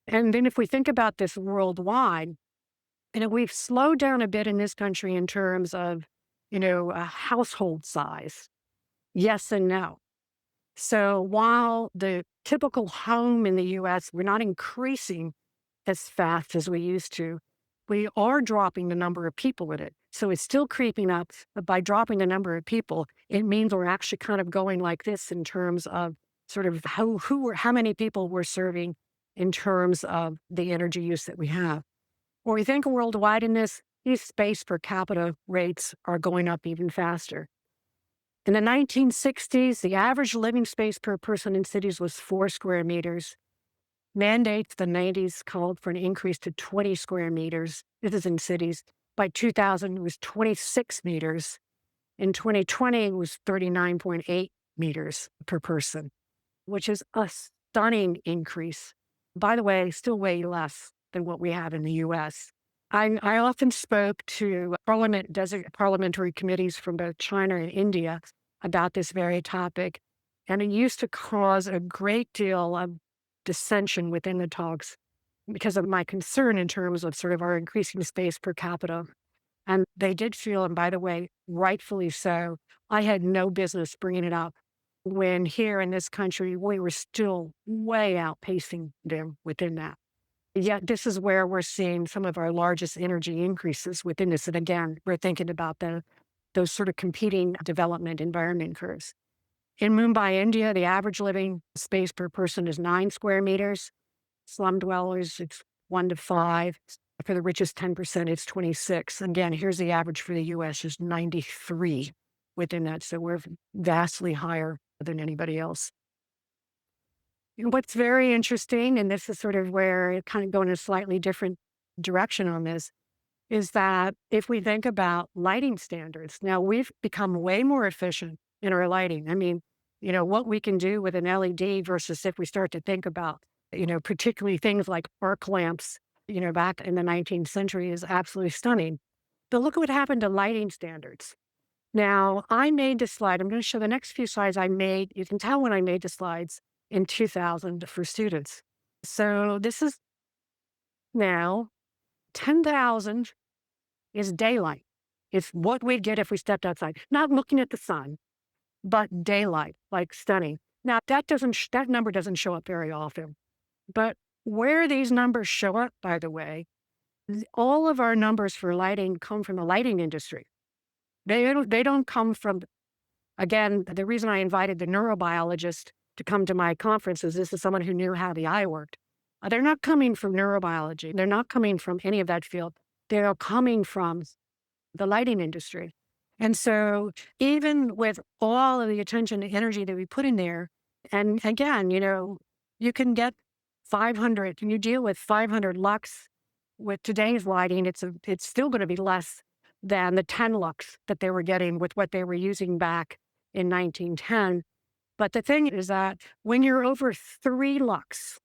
And then if we think about this worldwide, we've slowed down a bit in this country in terms of, a household size. Yes and no. So while the typical home in the US, we're not increasing as fast as we used to, we are dropping the number of people in it. So it's still creeping up, but by dropping the number of people, it means we're actually kind of going like this in terms of sort of how many people we're serving in terms of the energy use that we have. When we think worldwide in this, these space per capita rates are going up even faster. In the 1960s, the average living space per person in cities was 4 square meters. Mandates in the 90s called for an increase to 20 square meters. This is in cities. By 2000, it was 26 meters. In 2020, it was 39.8 meters per person, which is a stunning increase. By the way, still way less than what we have in the US. I often spoke to parliamentary committees from both China and India about this very topic, and it used to cause a great deal of dissension within the talks because of my concern in terms of sort of our increasing space per capita. And they did feel, and by the way, rightfully so, I had no business bringing it up when here in this country, we were still way outpacing them within that. Yet this is where we're seeing some of our largest energy increases within this. And again, we're thinking about those sort of competing development environment curves. In Mumbai, India, the average living space per person is 9 square meters. Slum dwellers, it's 1 to 5. For the richest 10%, it's 26. Again, here's the average for the US is 93 within that. So we're vastly higher than anybody else. And what's very interesting, and this is sort of where it kind of go in a slightly different direction on this, is that if we think about lighting standards, now we've become way more efficient in our lighting. I mean, what we can do with an LED versus if we start to think about, particularly things like arc lamps, back in the 19th century is absolutely stunning. But look at what happened to lighting standards. Now, I made this slide. I'm going to show the next few slides I made. You can tell when I made the slides in 2000 for students. So this is now 10,000 is daylight. It's what we'd get if we stepped outside, not looking at the sun, but daylight, like stunning. Now that number doesn't show up very often, but where these numbers show up, by the way, all of our numbers for lighting come from the lighting industry. They don't come from, again, the reason I invited the neurobiologist to come to my conference is this is someone who knew how the eye worked. They're not coming from neurobiology. They're not coming from any of that field. They're coming from the lighting industry. And so even with all of the attention and energy that we put in there, and again, you can get 500, and you deal with 500 lux with today's lighting, it's still going to be less than the 10 lux that they were getting with what they were using back in 1910. But the thing is that when you're over 3 lux,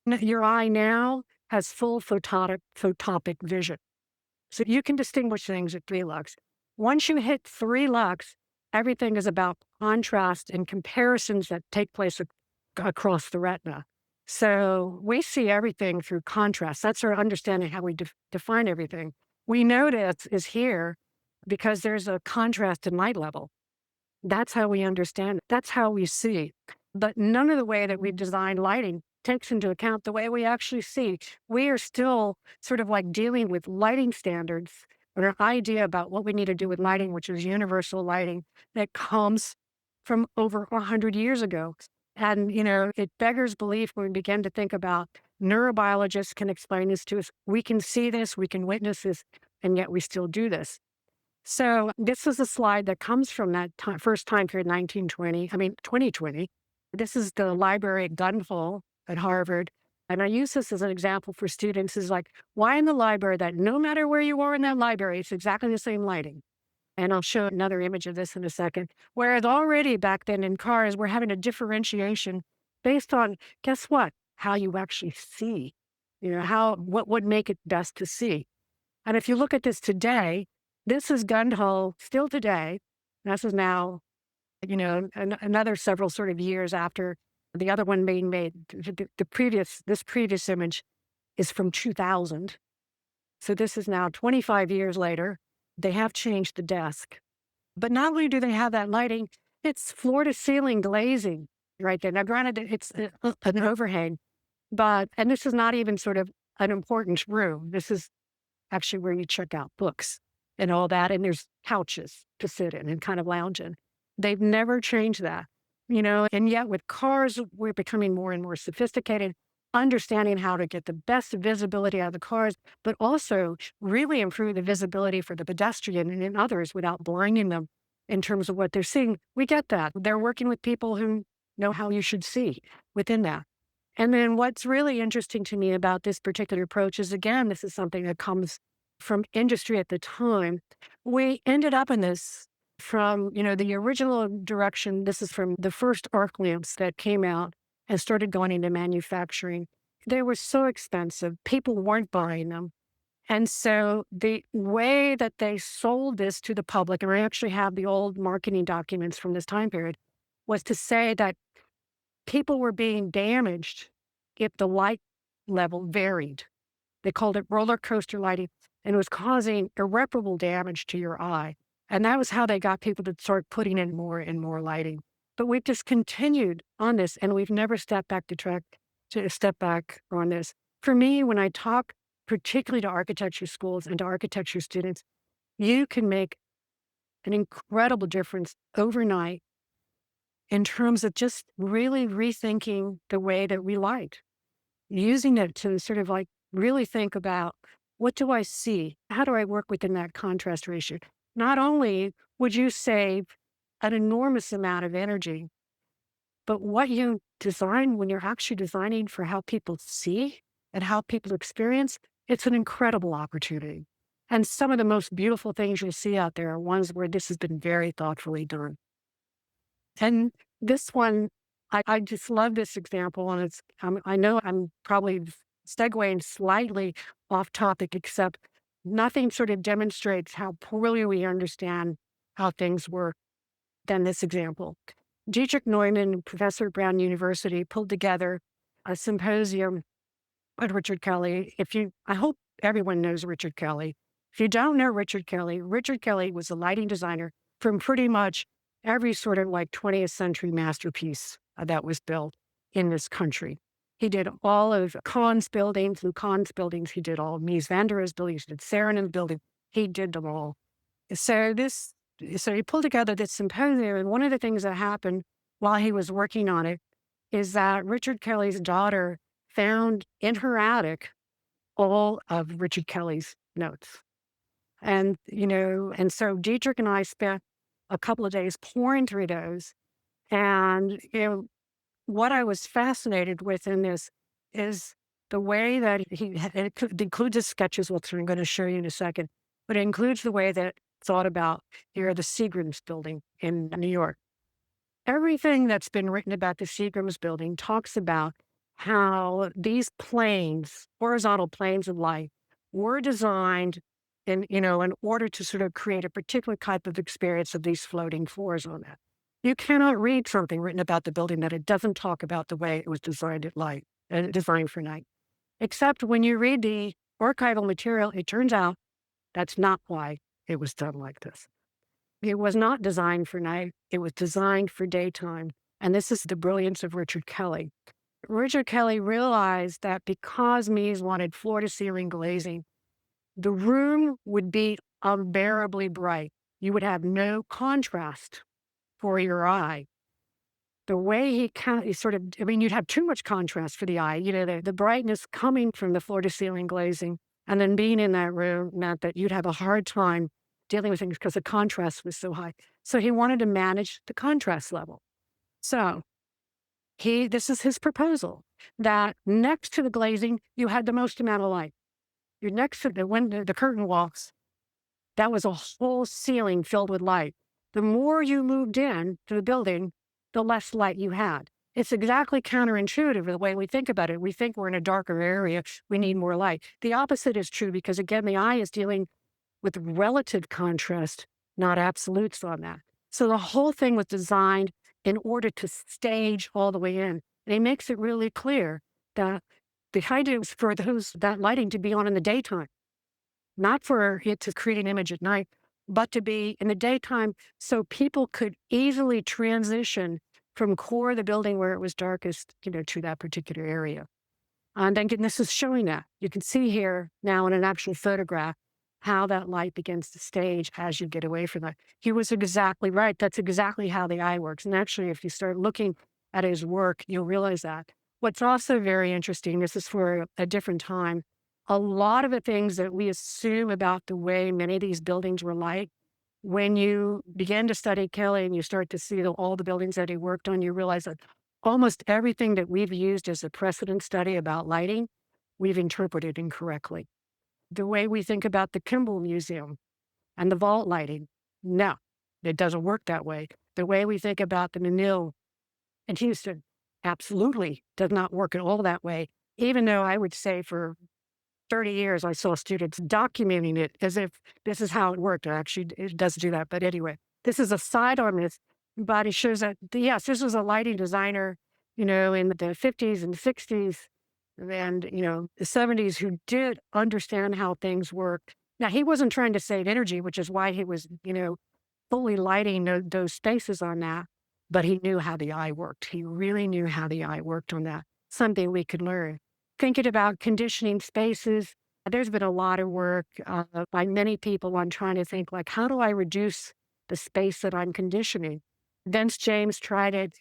your eye now has full photopic vision. So you can distinguish things at 3 lux. Once you hit 3 lux, everything is about contrast and comparisons that take place across the retina. So we see everything through contrast. That's our understanding how we define everything. We know that is here because there's a contrast in light level. That's how we understand it. That's how we see. But none of the way that we've designed lighting takes into account the way we actually see. We are still sort of like dealing with lighting standards and our idea about what we need to do with lighting, which is universal lighting that comes from over 100 years ago. And, it beggars belief when we begin to think about neurobiologists can explain this to us. We can see this, we can witness this, and yet we still do this. So this is a slide that comes from that first time period, 2020. This is the library at Gunhole at Harvard. And I use this as an example for students is like, why in the library that no matter where you are in that library, it's exactly the same lighting. And I'll show another image of this in a second. Whereas already back then in cars, we're having a differentiation based on, guess what? How you actually see, what would make it best to see. And if you look at this today, this is Gunhole still today. This is now, another several sort of years after the other one being made. This previous image is from 2000. So this is now 25 years later. They have changed the desk. But not only do they have that lighting, it's floor to ceiling glazing right there. Now, granted, it's an overhang, and this is not even sort of an important room. This is actually where you check out books and all that. And there's couches to sit in and kind of lounge in. They've never changed that, and yet with cars, we're becoming more and more sophisticated, understanding how to get the best visibility out of the cars, but also really improve the visibility for the pedestrian and others without blinding them in terms of what they're seeing. We get that. They're working with people who know how you should see within that. And then what's really interesting to me about this particular approach is, again, this is something that comes from industry at the time. We ended up in this from, the original direction. This is from the first arc lamps that came out and started going into manufacturing. They were so expensive. People weren't buying them. And so the way that they sold this to the public, and I actually have the old marketing documents from this time period, was to say that people were being damaged if the light level varied. They called it roller coaster lighting, and it was causing irreparable damage to your eye. And that was how they got people to start putting in more and more lighting. But we've just continued on this, and we've never stepped back to to step back on this. For me, when I talk particularly to architecture schools and to architecture students, you can make an incredible difference overnight in terms of just really rethinking the way that we light, using it to sort of like really think about, what do I see? How do I work within that contrast ratio? Not only would you save an enormous amount of energy, but what you design when you're actually designing for how people see and how people experience, it's an incredible opportunity. And some of the most beautiful things you'll see out there are ones where this has been very thoughtfully done. And this one, I just love this example. And I know I'm probably segueing slightly off topic, except nothing sort of demonstrates how poorly we understand how things work than this example. Dietrich Neumann, professor at Brown University, pulled together a symposium with Richard Kelly. I hope everyone knows Richard Kelly. If you don't know Richard Kelly was a lighting designer from pretty much every sort of like 20th century masterpiece that was built in this country. He did all of Kahn's buildings, Lou Kahn's buildings. He did all of Mies van der Rohe's buildings. He did Saarinen's building. He did them all. So this, so he pulled together this symposium, and one of the things that happened while he was working on it is that Richard Kelly's daughter found in her attic all of Richard Kelly's notes. And so Dietrich and I spent a couple of days pouring through those. And, what I was fascinated with in this is the way that it includes his sketches, which I'm going to show you in a second, but it includes the way that thought about here the Seagram's building in New York. Everything that's been written about the Seagram's building talks about how these planes, horizontal planes of light, were designed in order to sort of create a particular type of experience of these floating floors on that. You cannot read something written about the building that it doesn't talk about the way it was designed at light and designed for night. Except when you read the archival material, it turns out that's not why it was done like this. It was not designed for night. It was designed for daytime. And this is the brilliance of Richard Kelly. Richard Kelly realized that because Mies wanted floor to ceiling glazing, the room would be unbearably bright. You would have no contrast for your eye. The way you'd have too much contrast for the eye. The brightness coming from the floor to ceiling glazing and then being in that room meant that you'd have a hard time dealing with things because the contrast was so high. So he wanted to manage the contrast level. So this is his proposal, that next to the glazing, you had the most amount of light. You're next to the curtain walks, that was a whole ceiling filled with light. The more you moved in to the building, the less light you had. It's exactly counterintuitive the way we think about it. We think we're in a darker area, we need more light. The opposite is true because, again, the eye is dealing with relative contrast, not absolutes on that. So the whole thing was designed in order to stage all the way in. And he makes it really clear that the idea is for that lighting to be on in the daytime, not for it to create an image at night, but to be in the daytime so people could easily transition from core of the building where it was darkest, to that particular area. And then this is showing that. You can see here now in an actual photograph how that light begins to stage as you get away from that. He was exactly right. That's exactly how the eye works. And actually, if you start looking at his work, you'll realize that. What's also very interesting, this is for a different time, a lot of the things that we assume about the way many of these buildings were light, when you begin to study Kelly and you start to see all the buildings that he worked on, you realize that almost everything that we've used as a precedent study about lighting, we've interpreted incorrectly. The way we think about the Kimball Museum and the vault lighting, no, it doesn't work that way. The way we think about the Menil in Houston absolutely does not work at all that way, even though I would say for 30 years I saw students documenting it as if this is how it worked. Actually, it doesn't do that. But anyway, this is a side on this, but it shows that, yes, this was a lighting designer, in the 50s and 60s and, the 70s who did understand how things worked. Now, he wasn't trying to save energy, which is why he was, fully lighting those spaces on that, but he knew how the eye worked. He really knew how the eye worked on that. something we could learn. Thinking about conditioning spaces, there's been a lot of work by many people on trying to think like, how do I reduce the space that I'm conditioning? Vince James tried it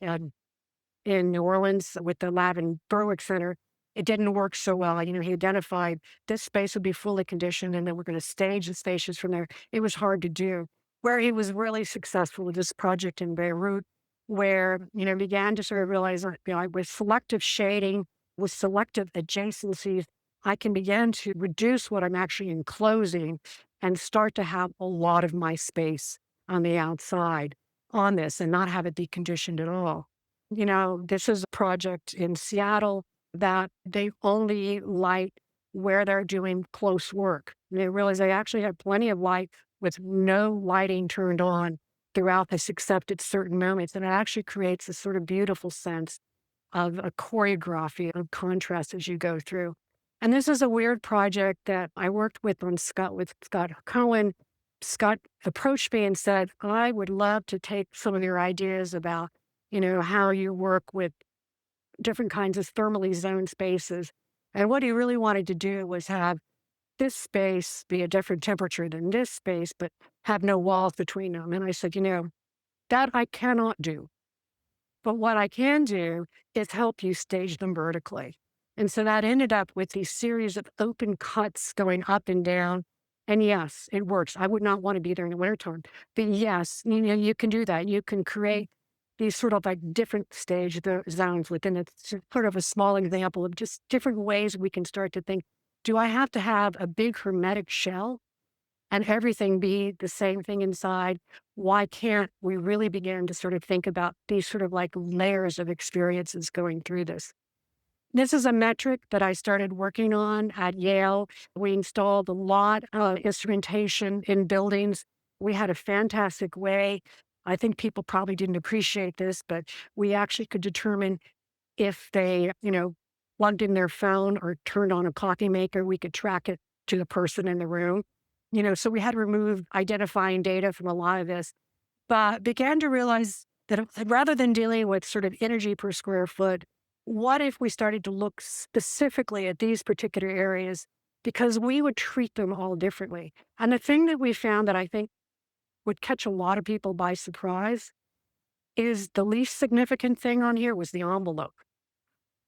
in New Orleans with the lab in Berwick Center. It didn't work so well. He identified this space would be fully conditioned and then we're going to stage the stations from there. It was hard to do. Where he was really successful with this project in Beirut, where, began to sort of realize that, with selective shading, with selective adjacencies, I can begin to reduce what I'm actually enclosing and start to have a lot of my space on the outside on this and not have it be conditioned at all. This is a project in Seattle that they only light where they're doing close work. And they realize they actually have plenty of light with no lighting turned on throughout this, except at certain moments. And it actually creates a sort of beautiful sense of a choreography of contrast as you go through. And this is a weird project that I worked with Scott Cohen. Scott approached me and said, I would love to take some of your ideas about, how you work with different kinds of thermally zoned spaces. And what he really wanted to do was have this space be a different temperature than this space, but have no walls between them. And I said, that I cannot do. But what I can do is help you stage them vertically. And so that ended up with these series of open cuts going up and down. And yes, it works. I would not want to be there in the wintertime. But yes, you can do that. You can create these sort of like different zones within it. Sort of a small example of just different ways we can start to think, do I have to have a big hermetic shell and everything be the same thing inside? Why can't we really begin to sort of think about these sort of like layers of experiences going through this? This is a metric that I started working on at Yale. We installed a lot of instrumentation in buildings. We had a fantastic way. I think people probably didn't appreciate this, but we actually could determine if they, plugged in their phone or turned on a coffee maker, we could track it to the person in the room. So we had to remove identifying data from a lot of this, but began to realize that rather than dealing with sort of energy per square foot, what if we started to look specifically at these particular areas because we would treat them all differently? And the thing that we found that I think would catch a lot of people by surprise is the least significant thing on here was the envelope.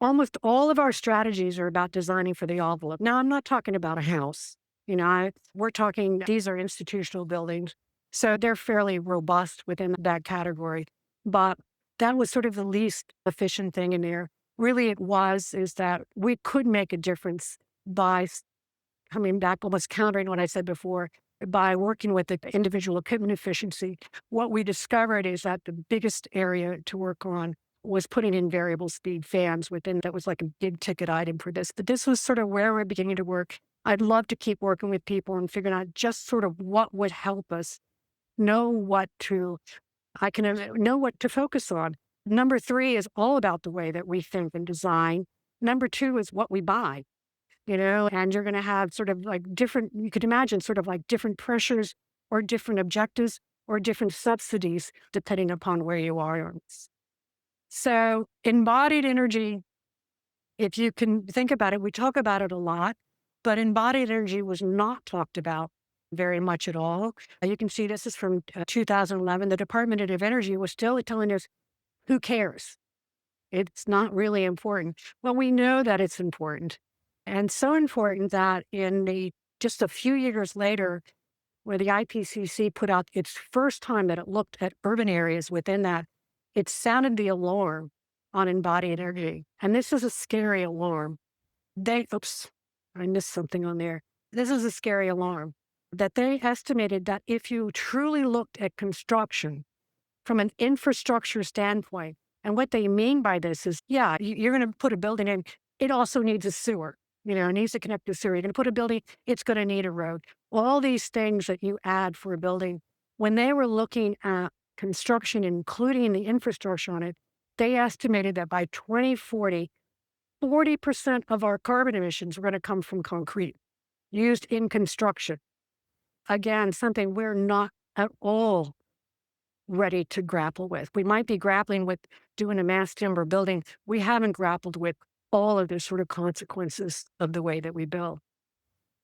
Almost all of our strategies are about designing for the envelope. Now, I'm not talking about a house. We're talking, these are institutional buildings. So they're fairly robust within that category. But that was sort of the least efficient thing in there. Really, is that we could make a difference by coming back, almost countering what I said before, by working with the individual equipment efficiency. What we discovered is that the biggest area to work on was putting in variable speed fans within. That was like a big ticket item for this. But this was sort of where we're beginning to work. I'd love to keep working with people and figuring out just sort of what would help us know what to, know what to focus on. Number 3 is all about the way that we think and design. Number 2 is what we buy, and you're going to have sort of like different, you could imagine sort of like different pressures or different objectives or different subsidies depending upon where you are. So embodied energy, if you can think about it, we talk about it a lot, but embodied energy was not talked about very much at all. You can see this is from 2011. The Department of Energy was still telling us, who cares? It's not really important. Well, we know that it's important. And so important that just a few years later, where the IPCC put out its first time that it looked at urban areas within that, it sounded the alarm on embodied energy. And this is a scary alarm. Oops, I missed something on there. This is a scary alarm that they estimated that if you truly looked at construction from an infrastructure standpoint, and what they mean by this is, yeah, you're going to put a building in, it also needs a sewer. It needs to connect to the sewer. You're going to put a building, it's going to need a road. All these things that you add for a building, when they were looking at construction, including the infrastructure on it, they estimated that by 2040, 40% of our carbon emissions were going to come from concrete used in construction. Again, something we're not at all ready to grapple with. We might be grappling with doing a mass timber building. We haven't grappled with all of the sort of consequences of the way that we build.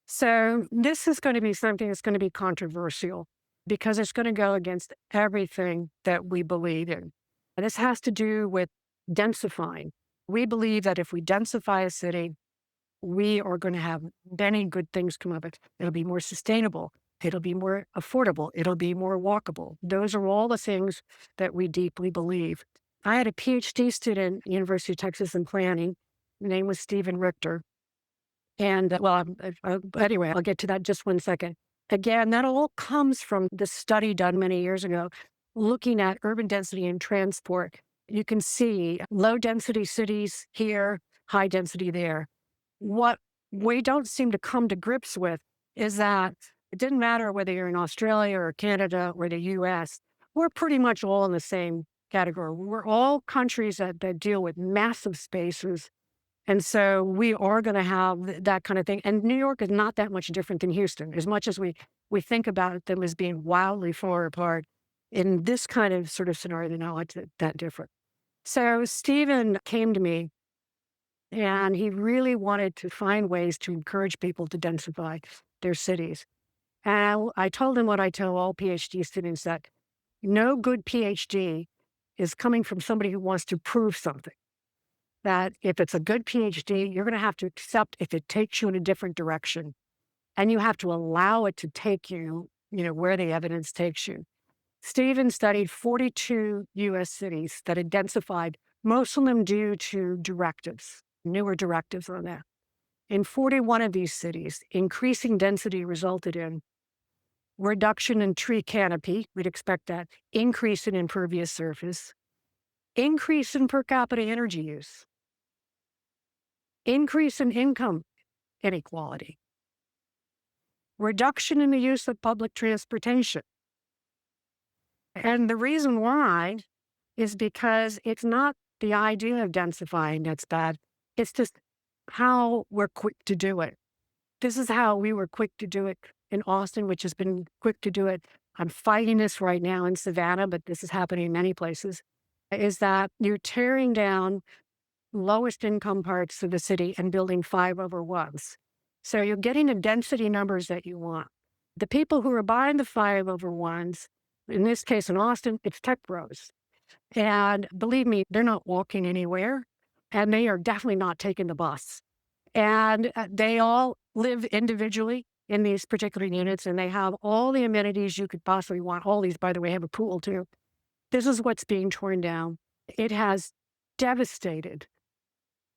So this is going to be something that's going to be controversial because it's going to go against everything that we believe in. And this has to do with densifying. We believe that if we densify a city, we are going to have many good things come of it. It'll be more sustainable. It'll be more affordable. It'll be more walkable. Those are all the things that we deeply believe. I had a PhD student at the University of Texas in planning. His name was Stephen Richter. And anyway, I'll get to that just one second. Again, that all comes from the study done many years ago, looking at urban density and transport. You can see low density cities here, high density there. What we don't seem to come to grips with is that it didn't matter whether you're in Australia or Canada or the US, we're pretty much all in the same category. We're all countries that deal with massive spaces, and so we are going to have that kind of thing. And New York is not that much different than Houston, as much as we think about them as being wildly far apart. In this kind of sort of scenario, they're not like that different. So Stephen came to me and he really wanted to find ways to encourage people to densify their cities. And I told him what I tell all PhD students, that no good PhD is coming from somebody who wants to prove something. That if it's a good PhD, you're going to have to accept if it takes you in a different direction. And you have to allow it to take you, where the evidence takes you. Stephen studied 42 US cities that had densified, most of them due to directives, newer directives on that. In 41 of these cities, increasing density resulted in reduction in tree canopy, we'd expect that, increase in impervious surface, increase in per capita energy use, increase in income inequality, reduction in the use of public transportation. And the reason why is because it's not the idea of densifying that's bad. It's just how we're quick to do it. This is how we were quick to do it in Austin, which has been quick to do it. I'm fighting this right now in Savannah, but this is happening in many places, is that you're tearing down lowest income parts of the city and building 5/1s. So you're getting the density numbers that you want. The people who are buying the 5/1s, in this case in Austin, it's tech bros. And believe me, they're not walking anywhere, and they are definitely not taking the bus. And they all live individually in these particular units, and they have all the amenities you could possibly want. All these, by the way, have a pool too. This is what's being torn down. It has devastated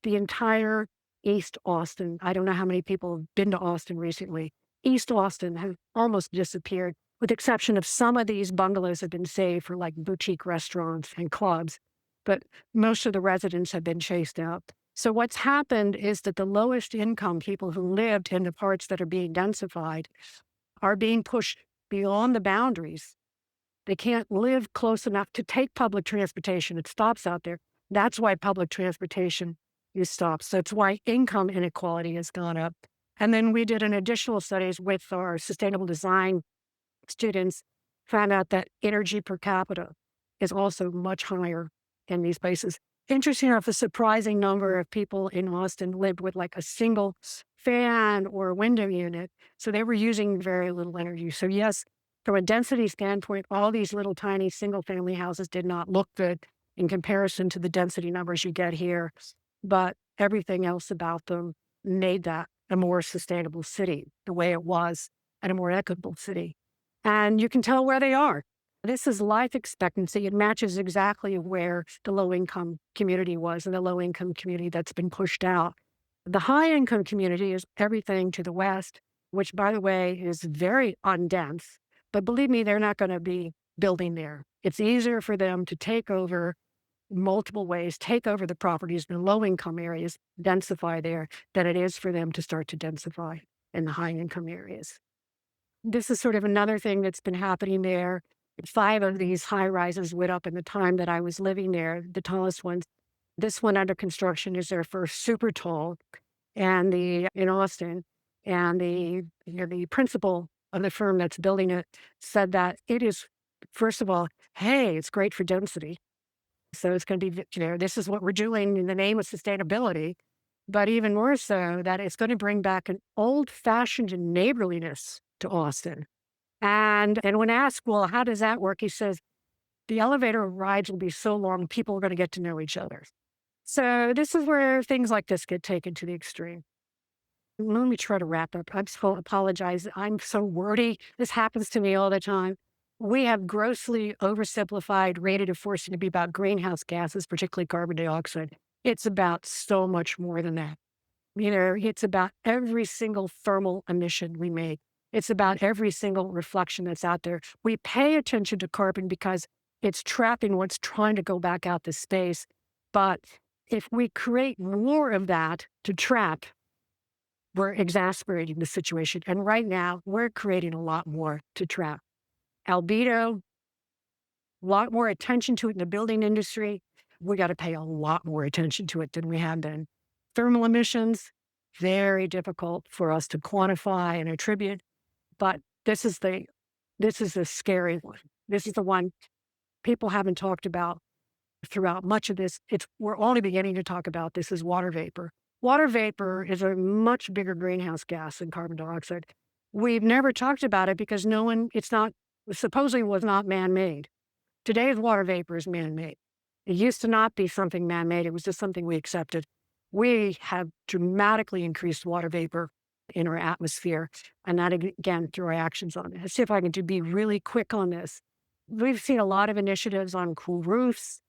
the entire East Austin. I don't know how many people have been to Austin recently. East Austin has almost disappeared, with the exception of some of these bungalows have been saved for like boutique restaurants and clubs, but most of the residents have been chased out. So what's happened is that the lowest income people who lived in the parts that are being densified are being pushed beyond the boundaries. They can't live close enough to take public transportation. It stops out there. That's why public transportation is stopped. So it's why income inequality has gone up. And then we did an additional studies with our sustainable design students, found out that energy per capita is also much higher in these places. Interesting enough, a surprising number of people in Austin lived with like a single fan or a window unit. So they were using very little energy. So yes, from a density standpoint, all these little tiny single family houses did not look good in comparison to the density numbers you get here. But everything else about them made that a more sustainable city, the way it was, and a more equitable city. And you can tell where they are. This is life expectancy. It matches exactly where the low income community was, and the low income community that's been pushed out. The high income community is everything to the west, which, by the way, is very undense. But believe me, they're not going to be building there. It's easier for them to take over multiple ways, take over the properties in the low income areas, densify there, than it is for them to start to densify in the high income areas. This is sort of another thing that's been happening there. 5 of these high rises went up in the time that I was living there, the tallest ones. This one under construction is their first super tall, and in Austin, and the principal of the firm that's building it said that it is, first of all, hey, it's great for density. So it's going to be, this is what we're doing in the name of sustainability. but even more so that it's going to bring back an old fashioned neighborliness to Austin. And when asked, well, how does that work? He says, the elevator rides will be so long, people are going to get to know each other. So this is where things like this get taken to the extreme. Let me try to wrap up. I'm so apologize. I'm so wordy. This happens to me all the time. We have grossly oversimplified rate of forcing to be about greenhouse gases, particularly carbon dioxide. It's about so much more than that. It's about every single thermal emission we make. It's about every single reflection that's out there. We pay attention to carbon because it's trapping what's trying to go back out to space. But if we create more of that to trap, we're exasperating the situation. And right now, we're creating a lot more to trap. Albedo, a lot more attention to it in the building industry. We got to pay a lot more attention to it than we have been. Thermal emissions, very difficult for us to quantify and attribute, but this is the scary one. This is the one people haven't talked about throughout much of this. We're only beginning to talk about this is water vapor. Water vapor is a much bigger greenhouse gas than carbon dioxide. We've never talked about it because it's not, supposedly was not man-made. Today's water vapor is man-made. It used to not be something man-made. It was just something we accepted. We have dramatically increased water vapor in our atmosphere, and that again through our actions on it. Let's see if I can be really quick on this. We've seen a lot of initiatives on cool roofs,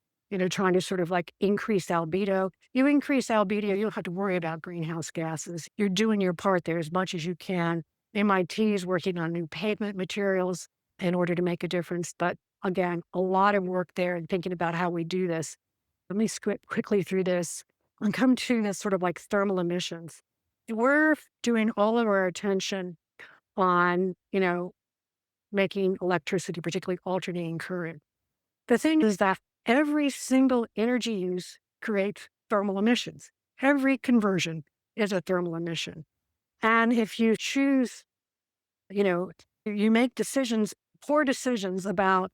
trying to sort of like increase albedo. You increase albedo, you don't have to worry about greenhouse gases. You're doing your part there as much as you can. MIT is working on new pavement materials in order to make a difference. But again, a lot of work there and thinking about how we do this. Let me skip quickly through this and come to this sort of like thermal emissions. We're doing all of our attention on, making electricity, particularly alternating current. The thing is that every single energy use creates thermal emissions. Every conversion is a thermal emission. And if you choose, you make decisions, poor decisions about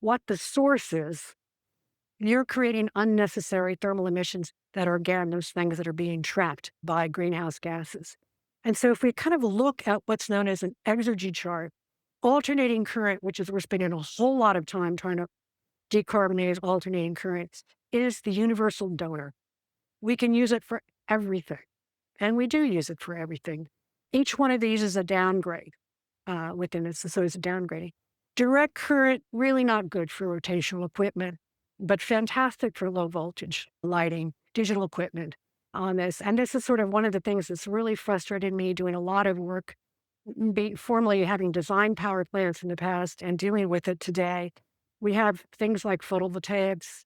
what the source is, you're creating unnecessary thermal emissions that are, again, those things that are being trapped by greenhouse gases. And so if we kind of look at what's known as an exergy chart, alternating current, which is we're spending a whole lot of time trying to decarbonize alternating currents, is the universal donor. We can use it for everything, and we do use it for everything. Each one of these is a downgrade within it, so it's a downgrading. Direct current, really not good for rotational equipment, but fantastic for low voltage lighting, digital equipment on this. And this is sort of one of the things that's really frustrated me doing a lot of work, formerly having designed power plants in the past and dealing with it today. We have things like photovoltaics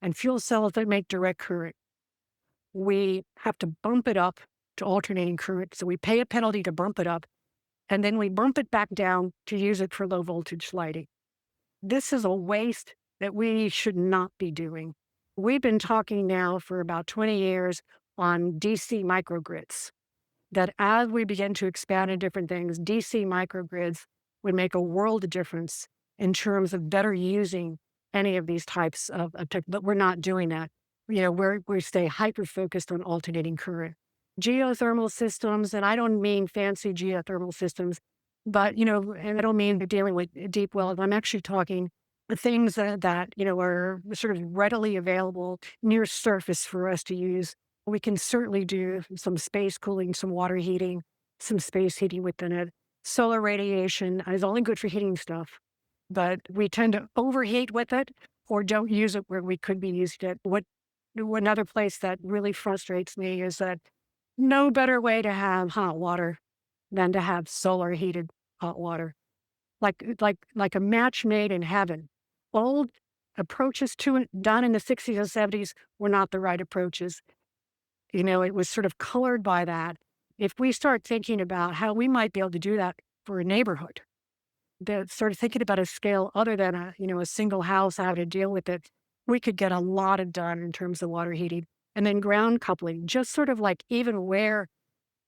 and fuel cells that make direct current. We have to bump it up to alternating current. So we pay a penalty to bump it up, and then we bump it back down to use it for low voltage lighting. This is a waste that we should not be doing. We've been talking now for about 20 years on DC microgrids, that as we begin to expand in different things, DC microgrids would make a world of difference in terms of better using any of these types of tech, but we're not doing that. We stay hyper-focused on alternating current. Geothermal systems, and I don't mean fancy geothermal systems, but, and I don't mean dealing with deep wells. I'm actually talking things that are sort of readily available near surface for us to use. We can certainly do some space cooling, some water heating, some space heating within it. Solar radiation is only good for heating stuff, but we tend to overheat with it or don't use it where we could be using it. Another place that really frustrates me is that no better way to have hot water than to have solar heated hot water, like a match made in heaven. Old approaches to it done in the 60s and 70s were not the right approaches. It was sort of colored by that. If we start thinking about how we might be able to do that for a neighborhood, that sort of thinking about a scale other than a single house, how to deal with it, we could get a lot of done in terms of water heating. And then ground coupling, just sort of like even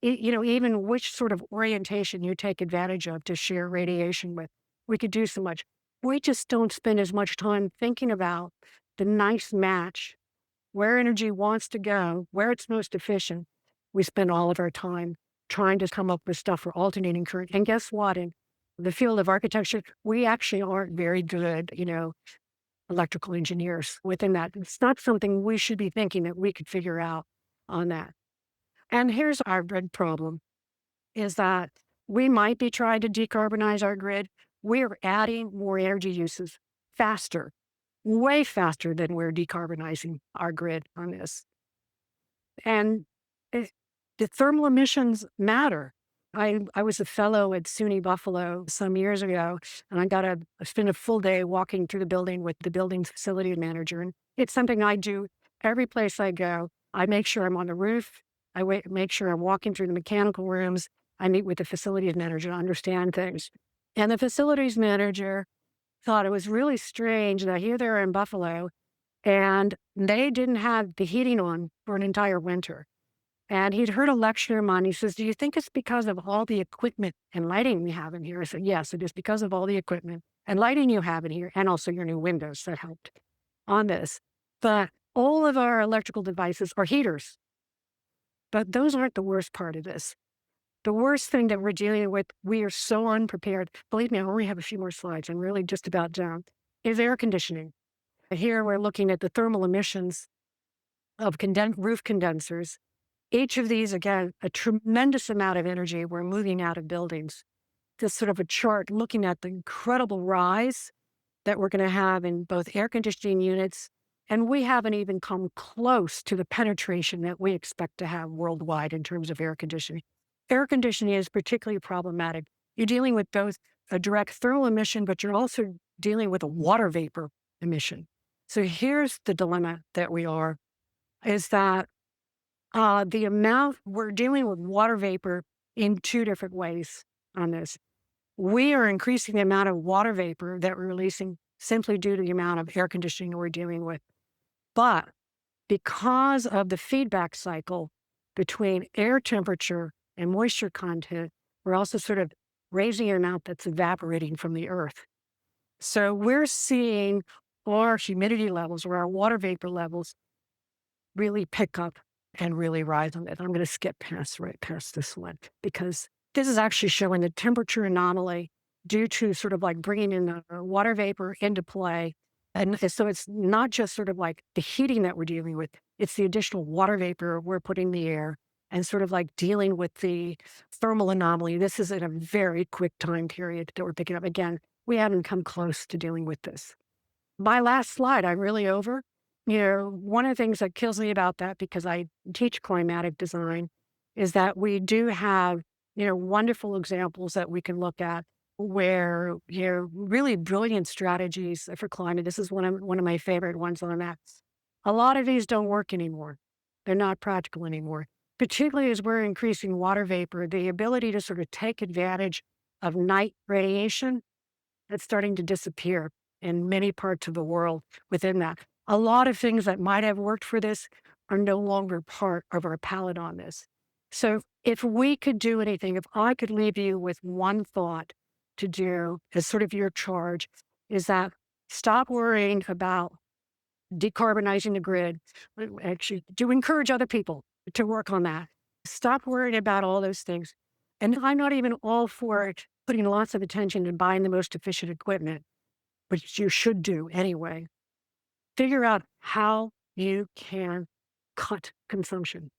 even which sort of orientation you take advantage of to share radiation with. We could do so much. We just don't spend as much time thinking about the nice match where energy wants to go, where it's most efficient, we spend all of our time trying to come up with stuff for alternating current. And guess what? In the field of architecture, we actually aren't very good, electrical engineers within that. It's not something we should be thinking that we could figure out on that. And here's our big problem is that we might be trying to decarbonize our grid. We're adding more energy uses faster, way faster than we're decarbonizing our grid on this. And it, the thermal emissions matter. I was a fellow at SUNY Buffalo some years ago, and I spent a full day walking through the building with the building facility manager. And it's something I do every place I go. I make sure I'm on the roof. Make sure I'm walking through the mechanical rooms. I meet with the facilities manager to understand things. And the facilities manager thought it was really strange that here they are in Buffalo and they didn't have the heating on for an entire winter. And he'd heard a lecture of mine. He says, "Do you think it's because of all the equipment and lighting we have in here?" I said, "Yes, it is because of all the equipment and lighting you have in here, and also your new windows that helped on this. But all of our electrical devices are heaters. But those aren't the worst part of this. The worst thing that we're dealing with, we are so unprepared. Believe me, I only have a few more slides. I'm really just about done. Is air conditioning. Here we're looking at the thermal emissions of roof condensers. Each of these, again, a tremendous amount of energy we're moving out of buildings. This sort of a chart looking at the incredible rise that we're going to have in both air conditioning units. And we haven't even come close to the penetration that we expect to have worldwide in terms of air conditioning. Air conditioning is particularly problematic. You're dealing with both a direct thermal emission, but you're also dealing with a water vapor emission. So here's the dilemma that we are, is that the amount we're dealing with water vapor in two different ways on this. We are increasing the amount of water vapor that we're releasing simply due to the amount of air conditioning we're dealing with. But because of the feedback cycle between air temperature and moisture content, we're also sort of raising the amount that's evaporating from the earth. So we're seeing our humidity levels or our water vapor levels really pick up and really rise on it. I'm going to skip right past this one because this is actually showing the temperature anomaly due to sort of like bringing in the water vapor into play. And so it's not just sort of like the heating that we're dealing with, it's the additional water vapor we're putting in the air and sort of like dealing with the thermal anomaly. This is in a very quick time period that we're picking up. Again, we haven't come close to dealing with this. My last slide, I'm really over. One of the things that kills me about that, because I teach climatic design, is that we do have, wonderful examples that we can look at where, really brilliant strategies for climate. This is one of my favorite ones on that. A lot of these don't work anymore. They're not practical anymore, particularly as we're increasing water vapor, the ability to sort of take advantage of night radiation that's starting to disappear in many parts of the world within that. A lot of things that might have worked for this are no longer part of our palette on this. So if we could do anything, if I could leave you with one thought to do as sort of your charge, is that stop worrying about decarbonizing the grid. Actually, do encourage other people to work on that. Stop worrying about all those things. And I'm not even all for it, putting lots of attention to buying the most efficient equipment, which you should do anyway. Figure out how you can cut consumption.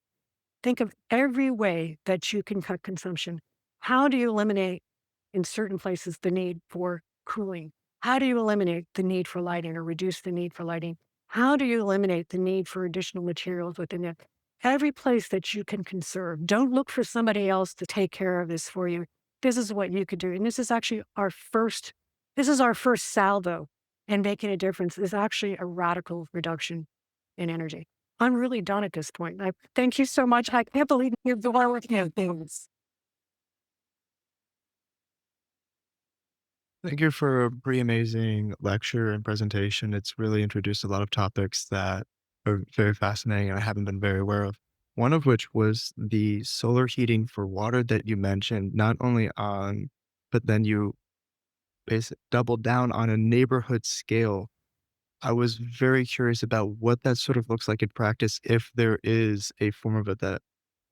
Think of every way that you can cut consumption. How do you eliminate in certain places the need for cooling? How do you eliminate the need for lighting or reduce the need for lighting? How do you eliminate the need for additional materials within it? Every place that you can conserve. Don't look for somebody else to take care of this for you. This is what you could do. And this is actually our first salvo in making a difference. Is actually a radical reduction in energy. I'm really done at this point. I thank you so much. I can't believe you're the one with me things. Thank you for a pretty amazing lecture and presentation. It's really introduced a lot of topics that are very fascinating and I haven't been very aware of. One of which was the solar heating for water that you mentioned, not only on, but then you doubled down on a neighborhood scale. I was very curious about what that sort of looks like in practice if there is a form of it that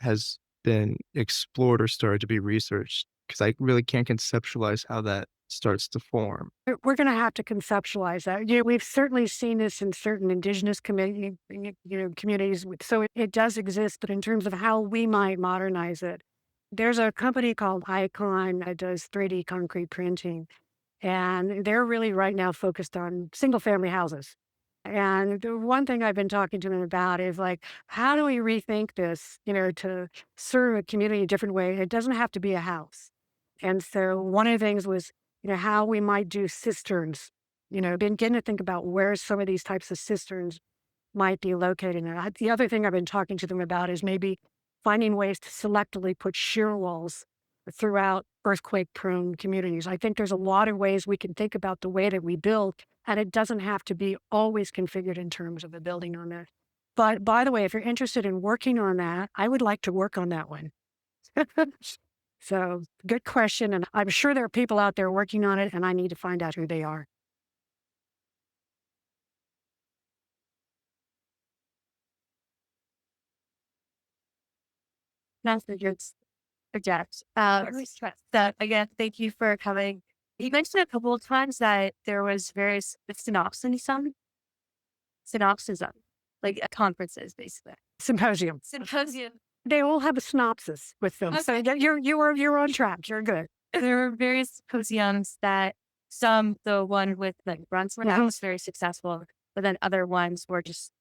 has been explored or started to be researched, because I really can't conceptualize how that starts to form. We're going to have to conceptualize that. We've certainly seen this in certain indigenous communities. So it does exist, but in terms of how we might modernize it, there's a company called Icon that does 3D concrete printing, and they're really right now focused on single family houses. And the one thing I've been talking to them about is like, how do we rethink this, to serve a community a different way? It doesn't have to be a house. And so one of the things was, how we might do cisterns, been getting to think about where some of these types of cisterns might be located. And the other thing I've been talking to them about is maybe finding ways to selectively put shear walls throughout earthquake prone communities. I think there's a lot of ways we can think about the way that we build, and it doesn't have to be always configured in terms of a building on that. But by the way, if you're interested in working on that, I would like to work on that one. So good question. And I'm sure there are people out there working on it, and I need to find out who they are. That's a good suggest. So again, thank you for coming. You mentioned a couple of times that there was various synopsis, like conferences, basically. Symposium. Symposium. They all have a synopsis with them. So Okay. yeah, you're on track. You're good. There were various symposiums that the one with like Brunswick was very successful, but then other ones were just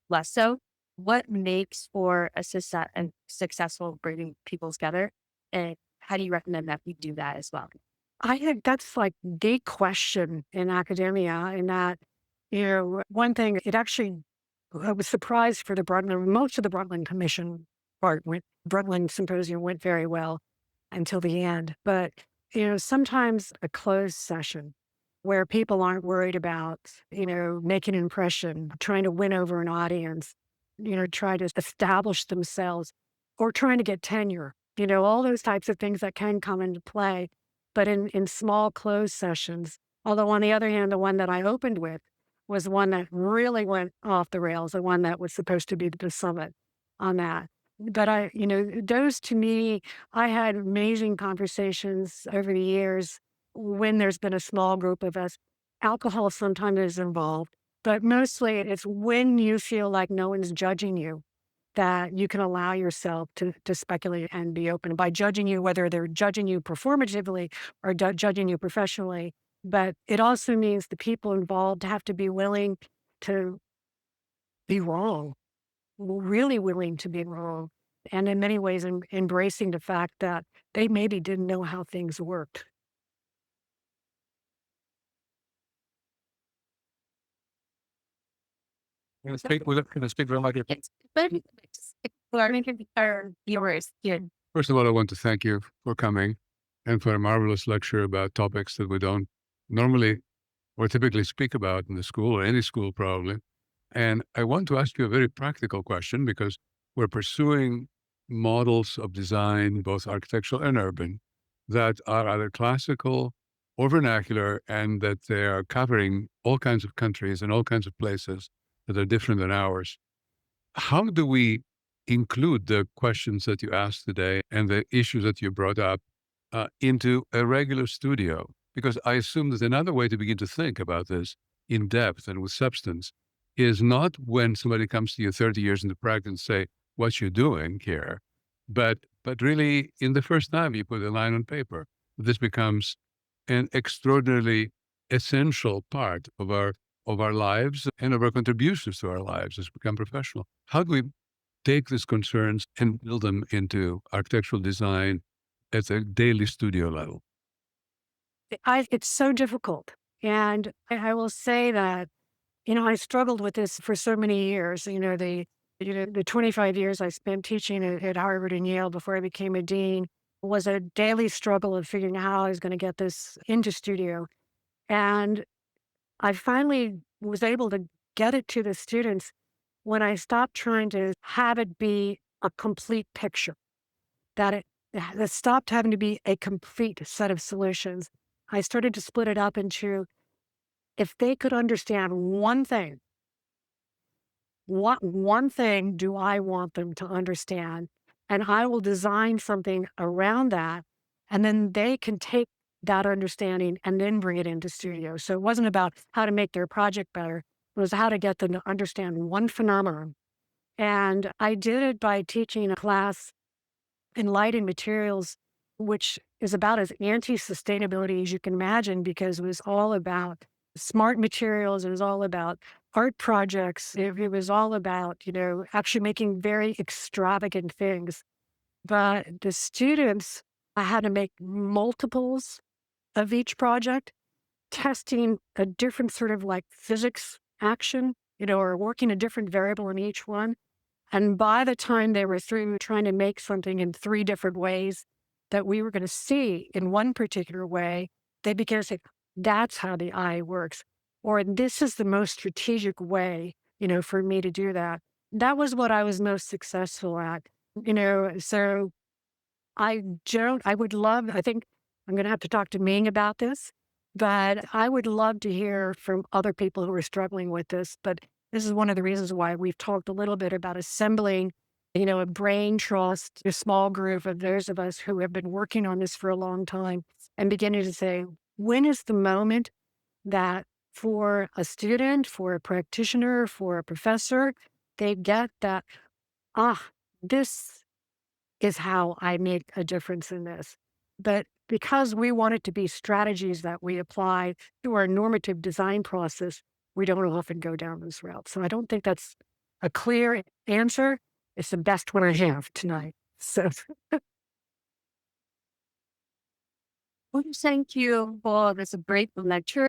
less so. What makes for a success and successful bringing people together? And how do you recommend that we do that as well? I think that's like the question in academia, in that, one thing, it actually, I was surprised for the Brundtland, most of the Brundtland Commission Brundtland Symposium went very well until the end. But, sometimes a closed session where people aren't worried about, making an impression, trying to win over an audience, try to establish themselves or trying to get tenure, all those types of things that can come into play. But in small closed sessions, although on the other hand, the one that I opened with was one that really went off the rails, the one that was supposed to be the summit on that. But those to me, I had amazing conversations over the years when there's been a small group of us. Alcohol sometimes is involved, but mostly it's when you feel like no one's judging you, that you can allow yourself to speculate and be open by judging you, whether they're judging you performatively or judging you professionally. But it also means the people involved have to be willing to be wrong, really willing to be wrong. And in many ways, embracing the fact that they maybe didn't know how things worked. Can I speak very much? It's but learning our viewers here. First of all, I want to thank you for coming and for a marvelous lecture about topics that we don't normally or typically speak about in the school or any school probably. And I want to ask you a very practical question because we're pursuing models of design, both architectural and urban, that are either classical or vernacular, and that they are covering all kinds of countries and all kinds of places that are different than ours. How do we include the questions that you asked today and the issues that you brought up into a regular studio? Because I assume that another way to begin to think about this in depth and with substance is not when somebody comes to you 30 years into practice and say, what you're doing here, but really in the first time you put a line on paper. This becomes an extraordinarily essential part of our lives and of our contributions to our lives as we become professional. How do we take these concerns and build them into architectural design at a daily studio level? It's so difficult. And I will say that, I struggled with this for so many years. The 25 years I spent teaching at Harvard and Yale before I became a dean was a daily struggle of figuring out how I was going to get this into studio. And I finally was able to get it to the students when I stopped trying to have it be a complete picture, that stopped having to be a complete set of solutions. I started to split it up into if they could understand one thing, what one thing do I want them to understand? And I will design something around that. And then they can take that understanding and then bring it into studio. So it wasn't about how to make their project better, it was how to get them to understand one phenomenon. And I did it by teaching a class in light and materials, which is about as anti sustainability as you can imagine, because it was all about smart materials. It was all about art projects. It was all about, actually making very extravagant things. But the students, I had to make multiples of each project, testing a different sort of like physics action, or working a different variable in each one. And by the time they were through trying to make something in 3 different ways that we were going to see in one particular way, they began to say, that's how the eye works. Or this is the most strategic way, for me to do that. That was what I was most successful at. So I would love, I think I'm going to have to talk to Ming about this, but I would love to hear from other people who are struggling with this. But this is one of the reasons why we've talked a little bit about assembling, a brain trust, a small group of those of us who have been working on this for a long time and beginning to say, when is the moment that for a student, for a practitioner, for a professor, they get that, ah, this is how I make a difference in this. But because we want it to be strategies that we apply to our normative design process, we don't often go down this route. So I don't think that's a clear answer. It's the best one I have tonight. So Well, thank you for this great lecture.